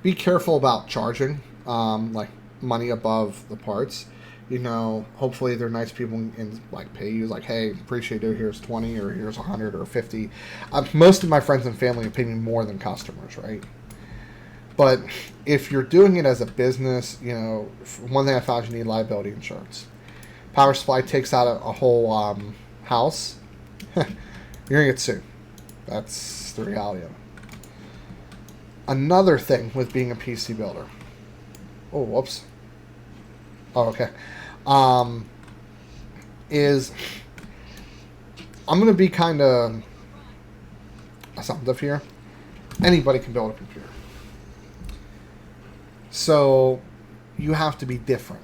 Be careful about charging, like money above the parts. You know, hopefully they're nice people and like pay you like, hey, appreciate it, here's 20 or here's 100 or 50. Most of my friends and family pay me more than customers, right? But if you're doing it as a business, you know, one thing I found, you need liability insurance. Power supply takes out a whole house, you're gonna get sued. That's the reality of it. Another thing with being a PC builder. Oh, whoops. Oh, okay. Is I'm going to be kind of assumptive here. Anybody can build a computer. So you have to be different.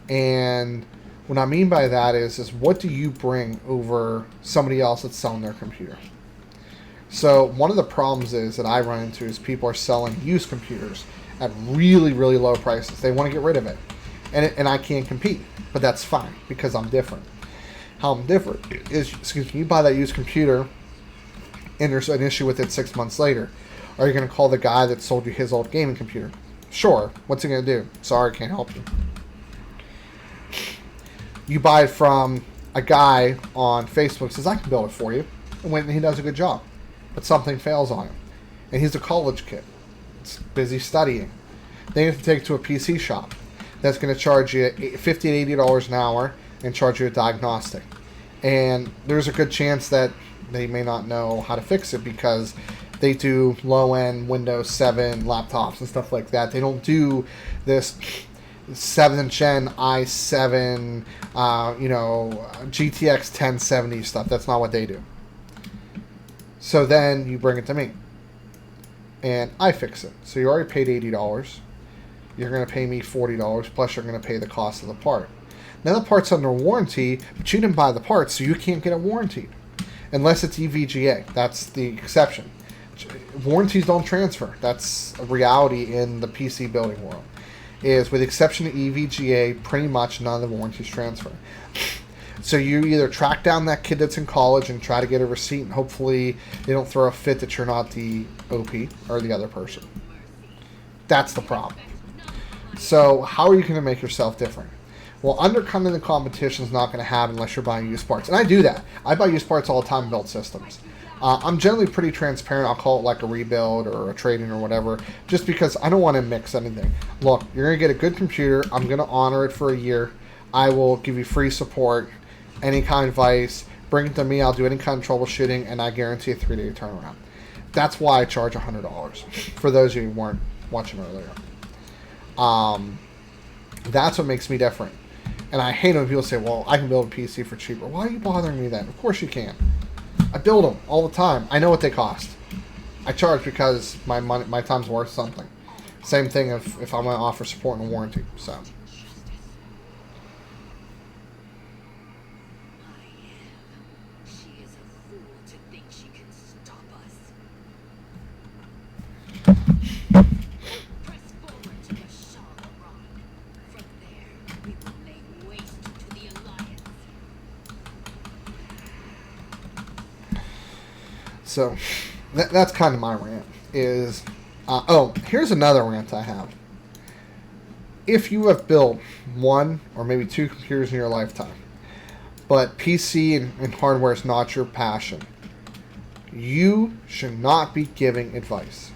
And What I mean by that is what do you bring over somebody else that's selling their computer? So one of the problems is that I run into is people are selling used computers at really, really low prices. They want to get rid of it. And I can't compete. But that's fine because I'm different. How I'm different is, you buy that used computer and there's an issue with it 6 months later. Are you going to call the guy that sold you his old gaming computer? Sure. What's he going to do? Sorry, can't help you. You buy it from a guy on Facebook, says, I can build it for you. And when he does a good job. But something fails on him. And he's a college kid. It's busy studying. Then you have to take it to a PC shop. That's going to charge you $50 to $80 an hour and charge you a diagnostic. And there's a good chance that they may not know how to fix it because they do low-end Windows 7 laptops and stuff like that. They don't do this 7th gen i7, GTX 1070 stuff. That's not what they do. So then you bring it to me. And I fix it. So you already paid $80. You're going to pay me $40, plus you're going to pay the cost of the part. Now the part's under warranty, but you didn't buy the part, so you can't get it warranted. Unless it's EVGA. That's the exception. Warranties don't transfer. That's a reality in the PC building world. Is with the exception of EVGA, pretty much none of the warranties transfer. So you either track down that kid that's in college and try to get a receipt, and hopefully they don't throw a fit that you're not the OP or the other person. That's the problem. So how are you going to make yourself different? Well, undercutting the competition is not going to happen unless you're buying used parts. And I do that. I buy used parts all the time and build systems. I'm generally pretty transparent. I'll call it like a rebuild or a trade-in or whatever, just because I don't want to mix anything. Look, you're going to get a good computer. I'm going to honor it for a year. I will give you free support, any kind of advice. Bring it to me. I'll do any kind of troubleshooting, and I guarantee a 3-day turnaround. That's why I charge $100, for those of you who weren't watching earlier. That's what makes me different. And I hate when people say, well, I can build a PC for cheaper. Why are you bothering me then? Of course you can. I build them all the time. I know what they cost. I charge because my money, my time's worth something. Same thing if I'm going to offer support and warranty. So. So, that's kind of my rant. Is here's another rant I have. If you have built one or maybe two computers in your lifetime, but PC and hardware is not your passion, you should not be giving advice.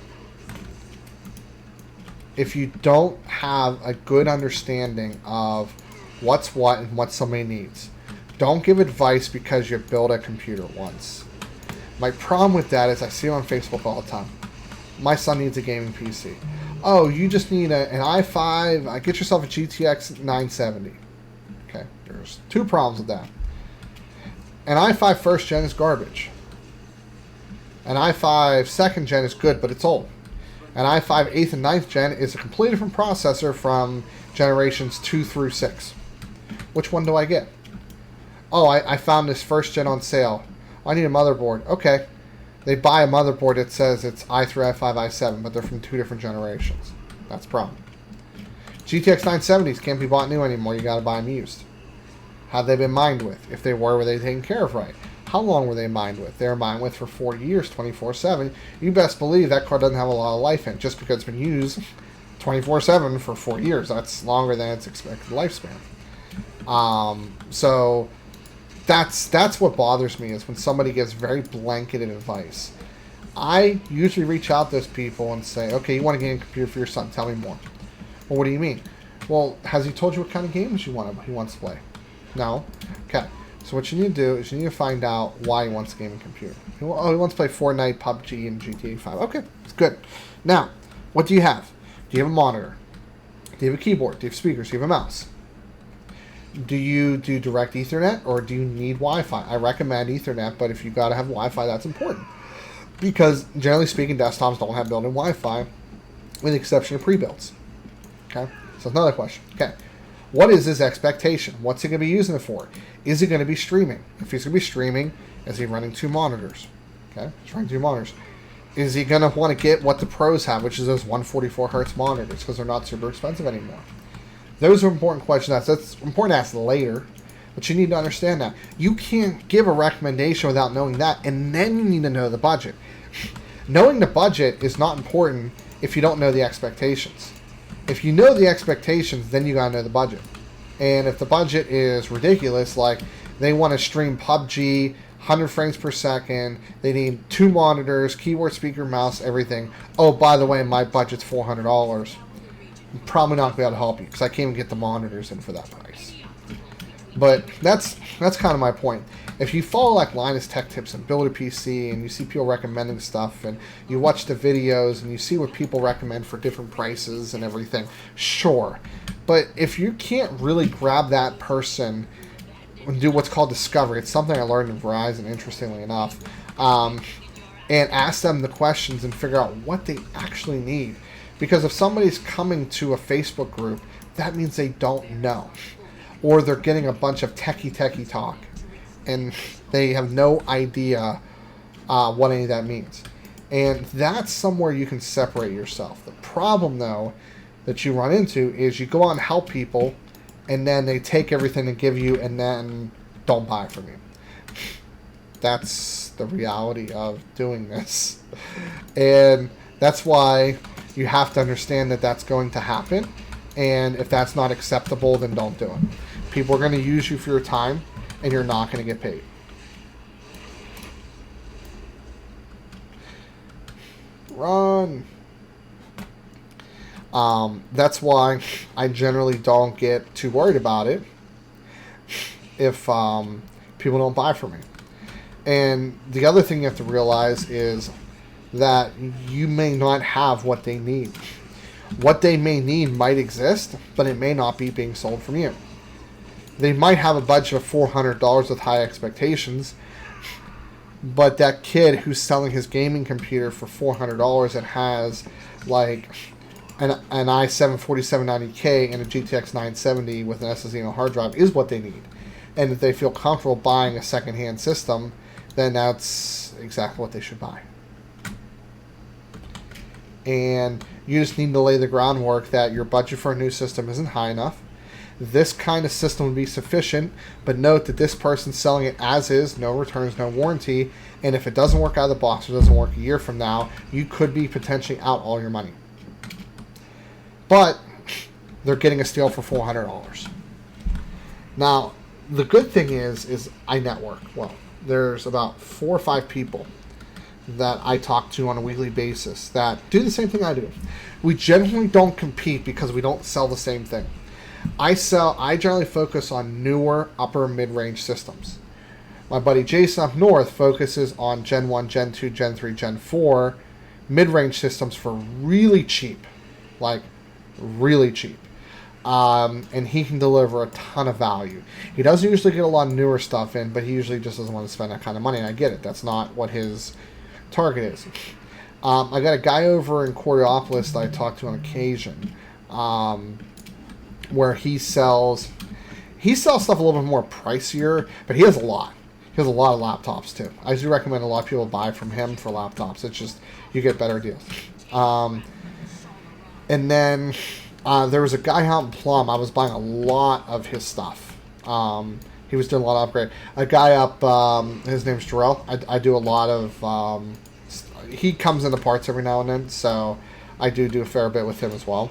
If you don't have a good understanding of what's what and what somebody needs, don't give advice because you built a computer once. My problem with that is I see it on Facebook all the time. My son needs a gaming PC. Oh, you just need an i5. Get yourself a GTX 970. Okay, there's two problems with that. An i5 first gen is garbage. An i5 second gen is good, but it's old. An i5 8th and 9th gen is a completely different processor from generations 2 through 6. Which one do I get? Oh, I found this first gen on sale. I need a motherboard. Okay. They buy a motherboard that says it's i3, i5, i7, but they're from two different generations. That's a problem. GTX 970s can't be bought new anymore. You got to buy them used. How have they been mined with? If they were they taken care of right? How long were they mined with? They were mined with for 40 years, 24/7. You best believe that card doesn't have a lot of life in it just because it's been used 24/7 for 4 years. That's longer than its expected lifespan. So that's what bothers me is when somebody gives very blanketed advice. I usually reach out to those people and say, okay, you want to get a computer for your son? Tell me more. Well, what do you mean? Well, has he told you what kind of games he wants to play? No? Okay. So what you need to do is you need to find out why he wants a gaming computer. He wants to play Fortnite, PUBG, and GTA 5. Okay, it's good. Now, what do you have? Do you have a monitor? Do you have a keyboard? Do you have speakers? Do you have a mouse? Do you do direct Ethernet or do you need Wi-Fi? I recommend Ethernet, but if you got to have Wi-Fi, that's important. Because generally speaking, desktops don't have built-in Wi-Fi with the exception of pre-builds. Okay? So that's another question. Okay. What is his expectation? What's he going to be using it for? Is he going to be streaming? If he's going to be streaming, is he running 2 monitors? Okay, he's running 2 monitors. Is he going to want to get what the pros have, which is those 144 hertz monitors, because they're not super expensive anymore? Those are important questions. That's important to ask later, but you need to understand that. You can't give a recommendation without knowing that, and then you need to know the budget. Knowing the budget is not important if you don't know the expectations. If you know the expectations, then you got to know the budget. And if the budget is ridiculous, like they want to stream PUBG 100 frames per second, they need 2 monitors, keyboard, speaker, mouse, everything. Oh, by the way, my budget's $400. I'm probably not going to be able to help you because I can't even get the monitors in for that price. But that's kind of my point. If you follow like Linus Tech Tips and Build a PC and you see people recommending stuff and you watch the videos and you see what people recommend for different prices and everything, sure. But if you can't really grab that person and do what's called discovery, it's something I learned in Verizon, interestingly enough, and ask them the questions and figure out what they actually need. Because if somebody's coming to a Facebook group, that means they don't know. Or they're getting a bunch of techie talk, and they have no idea what any of that means. And that's somewhere you can separate yourself. The problem, though, that you run into is you go on and help people, and then they take everything they give you and then don't buy from you. That's the reality of doing this. And that's why you have to understand that that's going to happen. And if that's not acceptable, then don't do it. People are going to use you for your time, and you're not going to get paid. Run. That's why I generally don't get too worried about it if people don't buy from me. And the other thing you have to realize is that you may not have what they need. What they may need might exist, but it may not be being sold from you. They might have a budget of $400 with high expectations, but that kid who's selling his gaming computer for $400 and has like an i7 4790K and a GTX 970 with an SSD and a hard drive is what they need. And if they feel comfortable buying a secondhand system, then that's exactly what they should buy. And you just need to lay the groundwork that your budget for a new system isn't high enough. This kind of system would be sufficient, but note that this person's selling it as is, no returns, no warranty, and if it doesn't work out of the box or doesn't work a year from now, you could be potentially out all your money. But they're getting a steal for $400. Now, the good thing is I network. Well, there's about 4 or 5 people that I talk to on a weekly basis that do the same thing I do. We generally don't compete because we don't sell the same thing. I generally focus on newer upper mid-range systems. My buddy Jason up north focuses on Gen 1, Gen 2, Gen 3, Gen 4 mid-range systems for really cheap. Like, really cheap. And he can deliver a ton of value. He doesn't usually get a lot of newer stuff in, but he usually just doesn't want to spend that kind of money, and I get it. That's not what his target is. I got a guy over in Coriopolis that I talk to on occasion, where he sells stuff a little bit more pricier, but he has a lot. He has a lot of laptops too. I do recommend a lot of people buy from him for laptops. It's just you get better deals. And then there was a guy out in Plum. I was buying a lot of his stuff. He was doing a lot of upgrade. A guy up, his name's Jarrell. I do a lot of. He comes into parts every now and then, so I do a fair bit with him as well.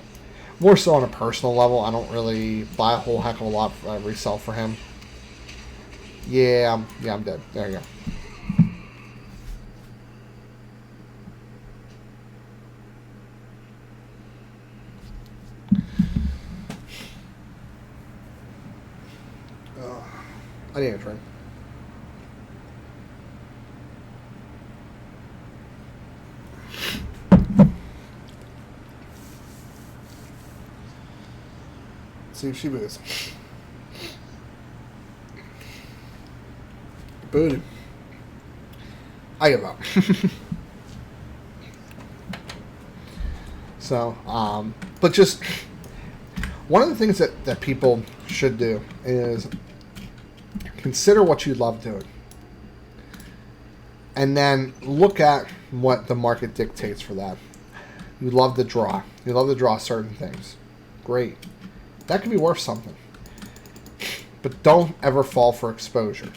More so on a personal level. I don't really buy a whole heck of a lot resell for him. Yeah, I'm dead. There you go. I need a drink. See if she moves. Booted. I give up. So, but just One of the things that people should do is consider what you love doing. And then look at what the market dictates for that. You love to draw. You love to draw certain things. Great. That could be worth something. But don't ever fall for exposure.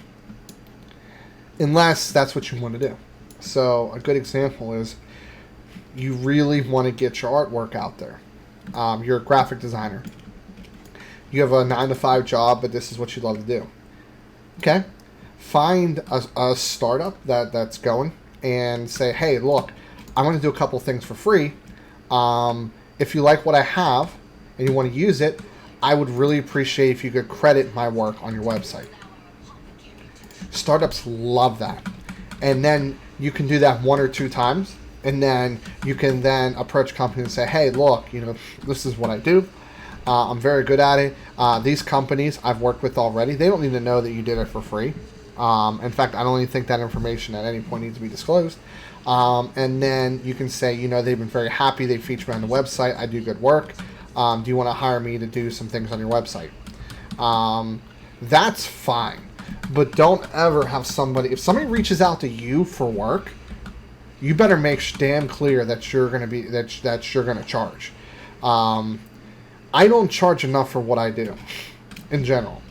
Unless that's what you want to do. So a good example is you really want to get your artwork out there. You're a graphic designer. You have a 9-to-5 job, but this is what you love to do. Okay? Find a startup that's going and say, hey, look, I'm going to do a couple things for free. If you like what I have and you want to use it, I would really appreciate if you could credit my work on your website. Startups love that. And then you can do that 1 or 2 times, and then you can then approach companies and say, hey, look, this is what I do. I'm very good at it. These companies I've worked with already, they don't need to know that you did it for free. In fact, I don't even think that information at any point needs to be disclosed. And then you can say, they've been very happy. They feature me on the website. I do good work. Do you want to hire me to do some things on your website? That's fine. But don't ever have somebody, if somebody reaches out to you for work, you better make damn clear that you're going to be, that you're going to charge. I don't charge enough for what I do in general.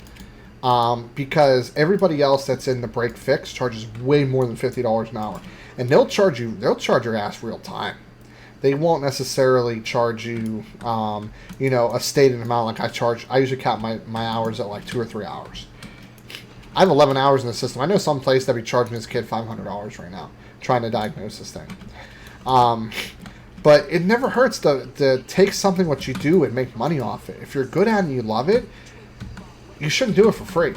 Because everybody else that's in the break fix charges way more than $50 an hour. And they'll charge your ass real time. They won't necessarily charge you, a stated amount like I charge. I usually cap my hours at like 2 or 3 hours. I have 11 hours in the system. I know some place that be charging this kid $500 right now trying to diagnose this thing. But it never hurts to take something what you do and make money off it. If you're good at it and you love it, you shouldn't do it for free.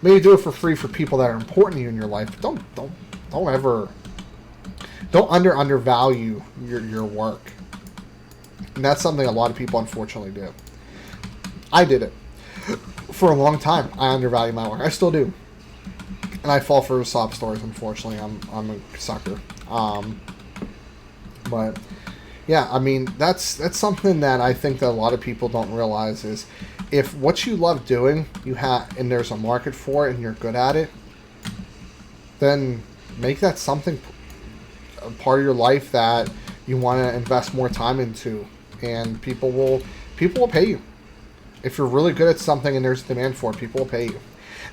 Maybe do it for free for people that are important to you in your life. But don't undervalue your work. And that's something a lot of people unfortunately do. I did it for a long time. I undervalue my work. I still do. And I fall for sob stories, unfortunately. I'm a sucker. But yeah, I mean, that's something that I think that a lot of people don't realize is if what you love doing, and there's a market for it and you're good at it, then make that something a part of your life that you want to invest more time into, and people will pay you. If you're really good at something and there's demand for it, people will pay you.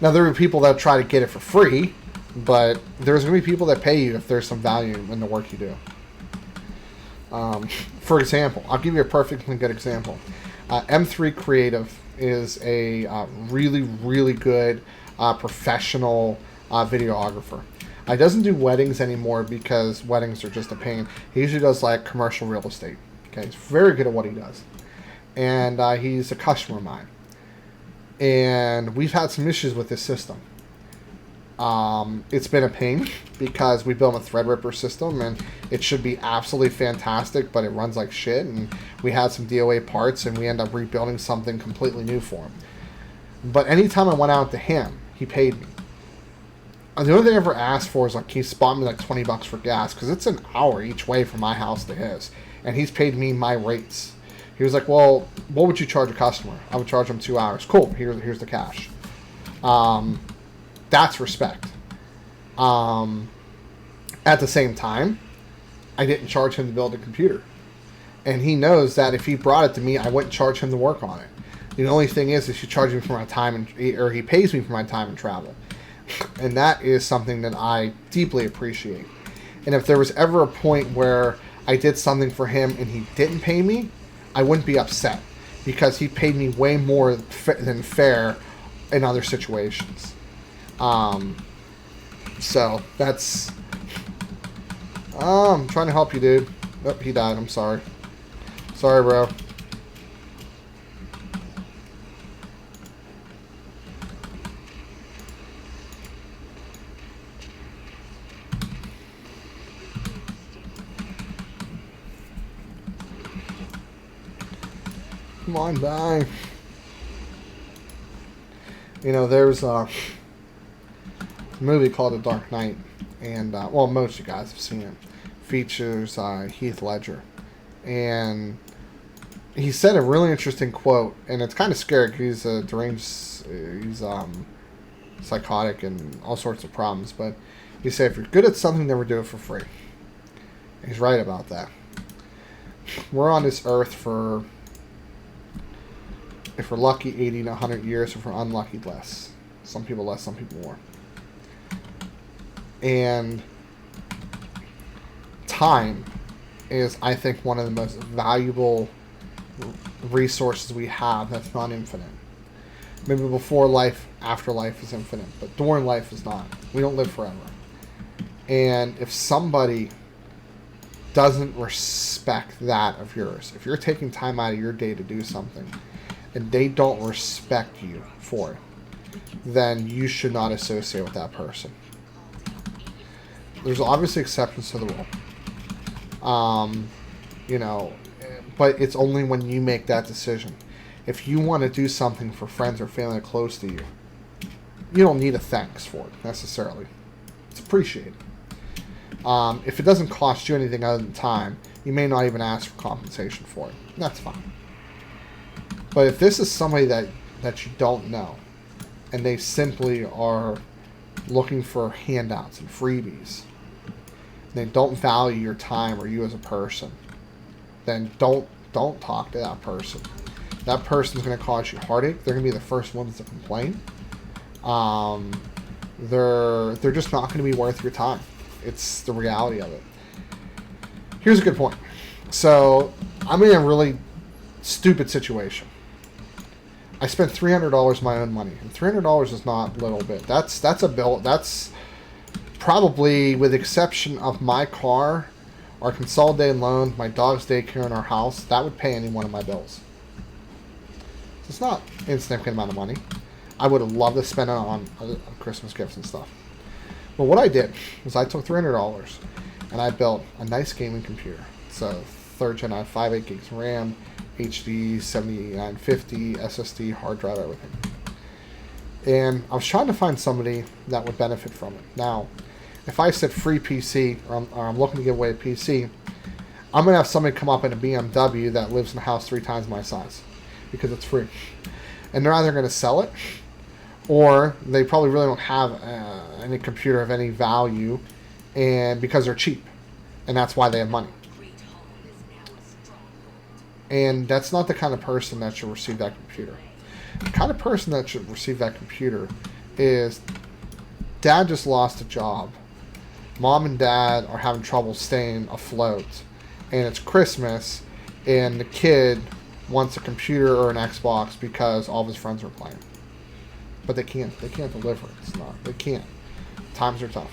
Now, there are people that try to get it for free, but there's going to be people that pay you if there's some value in the work you do. For example, I'll give you a perfectly good example. M3 Creative is a really, really good professional videographer. He doesn't do weddings anymore because weddings are just a pain. He usually does like commercial real estate. Okay, he's very good at what he does. And he's a customer of mine. And we've had some issues with this system. It's been a pain because we built a Threadripper system and it should be absolutely fantastic, but it runs like shit. And we had some DOA parts and we end up rebuilding something completely new for him. But anytime I went out to him, he paid me. And the only thing I ever asked for is like he spot me like $20 for gas because it's an hour each way from my house to his, and he's paid me my rates. He was like, "Well, what would you charge a customer?" I would charge him 2 hours. Cool. Here's the cash. That's respect. At the same time, I didn't charge him to build a computer, and he knows that if he brought it to me, I wouldn't charge him to work on it. The only thing is he charges me for my time or he pays me for my time and travel. And that is something that I deeply appreciate. And if there was ever a point where I did something for him and he didn't pay me, I wouldn't be upset because he paid me way more than fair in other situations. So that's... I'm trying to help you, dude. Oh, he died. I'm sorry. Sorry, bro. Come on, die. There's a movie called The Dark Knight, and well, most of you guys have seen it. Features Heath Ledger, and he said a really interesting quote, and it's kind of scary because he's a deranged, he's psychotic and all sorts of problems. But he said, if you're good at something, never do it for free. And he's right about that. We're on this earth for, if we're lucky, 80 to 100 years. If we're unlucky, less. Some people less, some people more. And time is, I think, one of the most valuable resources we have that's not infinite. Maybe before life, after life is infinite, but during life is not. We don't live forever. And if somebody doesn't respect that of yours, if you're taking time out of your day to do something and they don't respect you for it, then you should not associate with that person. There's obviously exceptions to the rule. You know, but it's only when you make that decision. If you want to do something for friends or family close to you, you don't need a thanks for it, necessarily. It's appreciated. If it doesn't cost you anything other than time, you may not even ask for compensation for it. That's fine. But if this is somebody that you don't know, and they simply are looking for handouts and freebies, they don't value your time or you as a person, then don't talk to that person. That person's going to cause you heartache. They're going to be the first ones to complain. They're just not going to be worth your time. It's the reality of it. Here's a good point. So I'm in a really stupid situation. I spent $300 of my own money, and $300 is not a little bit. That's a bill. That's probably, with the exception of my car, our consolidated loan, my dog's daycare, and our house, that would pay any one of my bills. So it's not an insignificant amount of money. I would have loved to spend it on Christmas gifts and stuff. But what I did was I took $300 and I built a nice gaming computer. It's a 3rd gen, 5.8 gigs RAM, HD 7950, SSD, hard drive, everything. And I was trying to find somebody that would benefit from it. Now, if I said free PC, or I'm looking to give away a PC, I'm going to have somebody come up in a BMW that lives in a house 3 times my size, because it's free. And they're either going to sell it, or they probably really don't have any computer of any value, and because they're cheap, and that's why they have money. And that's not the kind of person that should receive that computer. The kind of person that should receive that computer is, dad just lost a job. Mom and dad are having trouble staying afloat. And it's Christmas, and the kid wants a computer or an Xbox because all of his friends are playing. But they can't. They can't deliver it. It's not. They can't. Times are tough.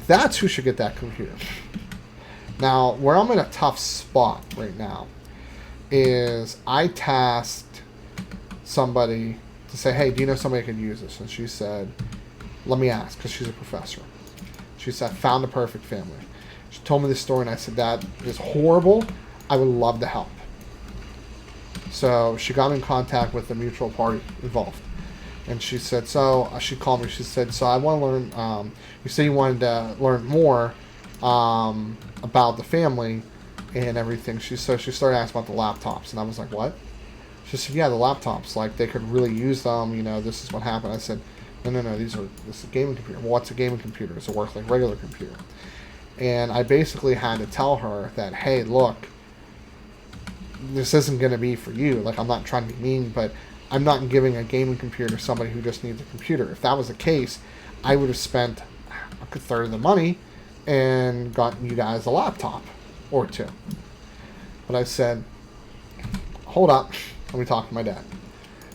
That's who should get that computer. Now, where I'm in a tough spot right now is I tasked somebody to say, hey, do you know somebody who could use this? And she said, let me ask, because she's a professor. She said, I found the perfect family. She told me this story, and I said, that is horrible. I would love to help. So she got in contact with the mutual party involved. And she said, she called me. She said, so I want to learn, you said you wanted to learn more about the family and everything. So she started asking about the laptops. And I was like, what? She said, yeah, the laptops. Like, they could really use them. You know, this is what happened. I said, no, this is a gaming computer. Well, what's a gaming computer? Does it work like a regular computer? And I basically had to tell her that, hey, look, this isn't going to be for you. Like, I'm not trying to be mean, but I'm not giving a gaming computer to somebody who just needs a computer. If that was the case, I would have spent a third of the money and gotten you guys a laptop or 2. But I said, hold up, let me talk to my dad.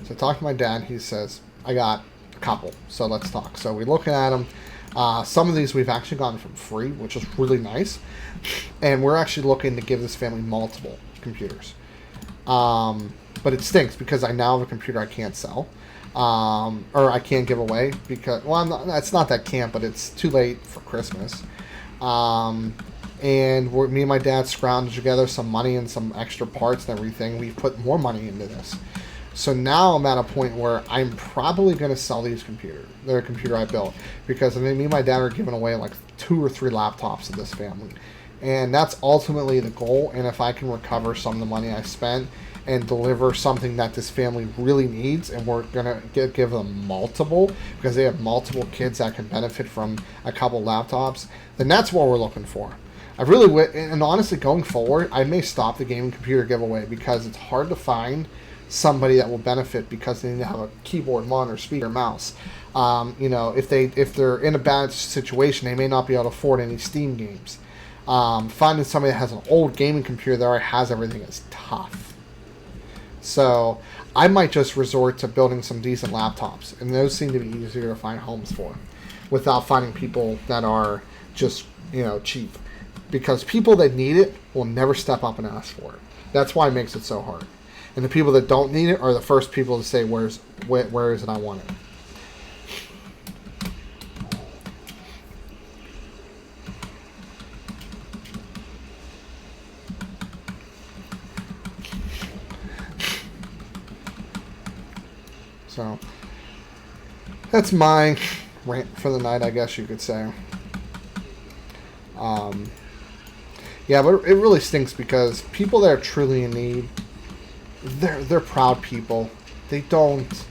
So I talked to my dad. He says, I got a couple, so let's talk. So we're looking at them. Some of these we've actually gotten for free, which is really nice. And we're actually looking to give this family multiple computers. But it stinks because I now have a computer I can't sell. Or I can't give away because, well, it's not that can't, but it's too late for Christmas. And me and my dad scrounged together some money and some extra parts and everything. We've put more money into this. So now I'm at a point where I'm probably going to sell these computers. They're a computer I built. Because me and my dad are giving away like 2 or 3 laptops to this family. And that's ultimately the goal. And if I can recover some of the money I spent and deliver something that this family really needs, and we're gonna give them multiple because they have multiple kids that can benefit from a couple laptops, then that's what we're looking for. I really and honestly, going forward, I may stop the gaming computer giveaway because it's hard to find somebody that will benefit because they need to have a keyboard, monitor, speaker, mouse. You know, if they're in a bad situation, they may not be able to afford any Steam games. Finding somebody that has an old gaming computer that already has everything is tough. So I might just resort to building some decent laptops, and those seem to be easier to find homes for, without finding people that are just, you know, cheap. Because people that need it will never step up and ask for it. That's why it makes it so hard. And the people that don't need it are the first people to say, where is it, I want it. So, that's my rant for the night, I guess you could say. Yeah, but it really stinks because people that are truly in need, they're proud people. They don't,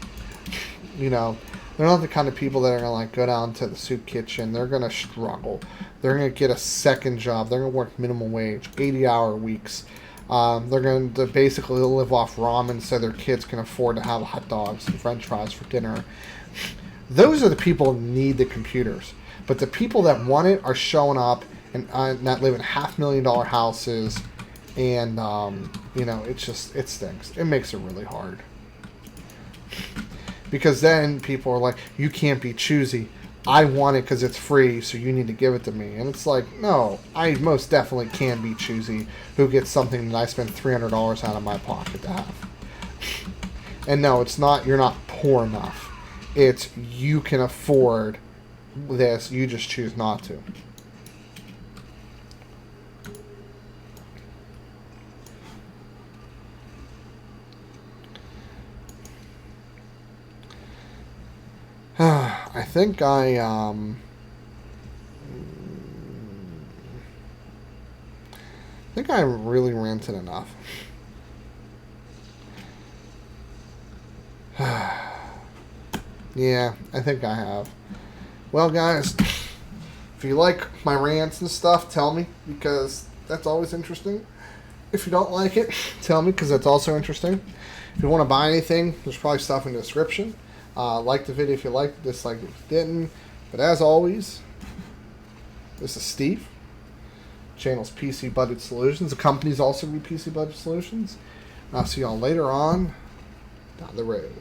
you know, they're not the kind of people that are going to, like, go down to the soup kitchen. They're going to struggle. They're going to get a second job. They're going to work minimum wage, 80-hour weeks. They're going to basically live off ramen so their kids can afford to have hot dogs and french fries for dinner. Those are the people who need the computers. But the people that want it are showing up and that live in $500,000 houses. And, you know, it stinks. It makes it really hard. Because then people are like, you can't be choosy. I want it because it's free, so you need to give it to me. And it's like, no, I most definitely can be choosy who gets something that I spent $300 out of my pocket to have. And no, it's not, you're not poor enough. It's you can afford this, you just choose not to. I think I really ranted enough. Yeah, I think I have. Well, guys, if you like my rants and stuff, tell me, because that's always interesting. If you don't like it, tell me, because that's also interesting. If you want to buy anything, there's probably stuff in the description. Like the video if you liked it, dislike it if you didn't. But as always, this is Steve. Channel's PC Budget Solutions. The company's also PC Budget Solutions. And I'll see y'all later on down the road.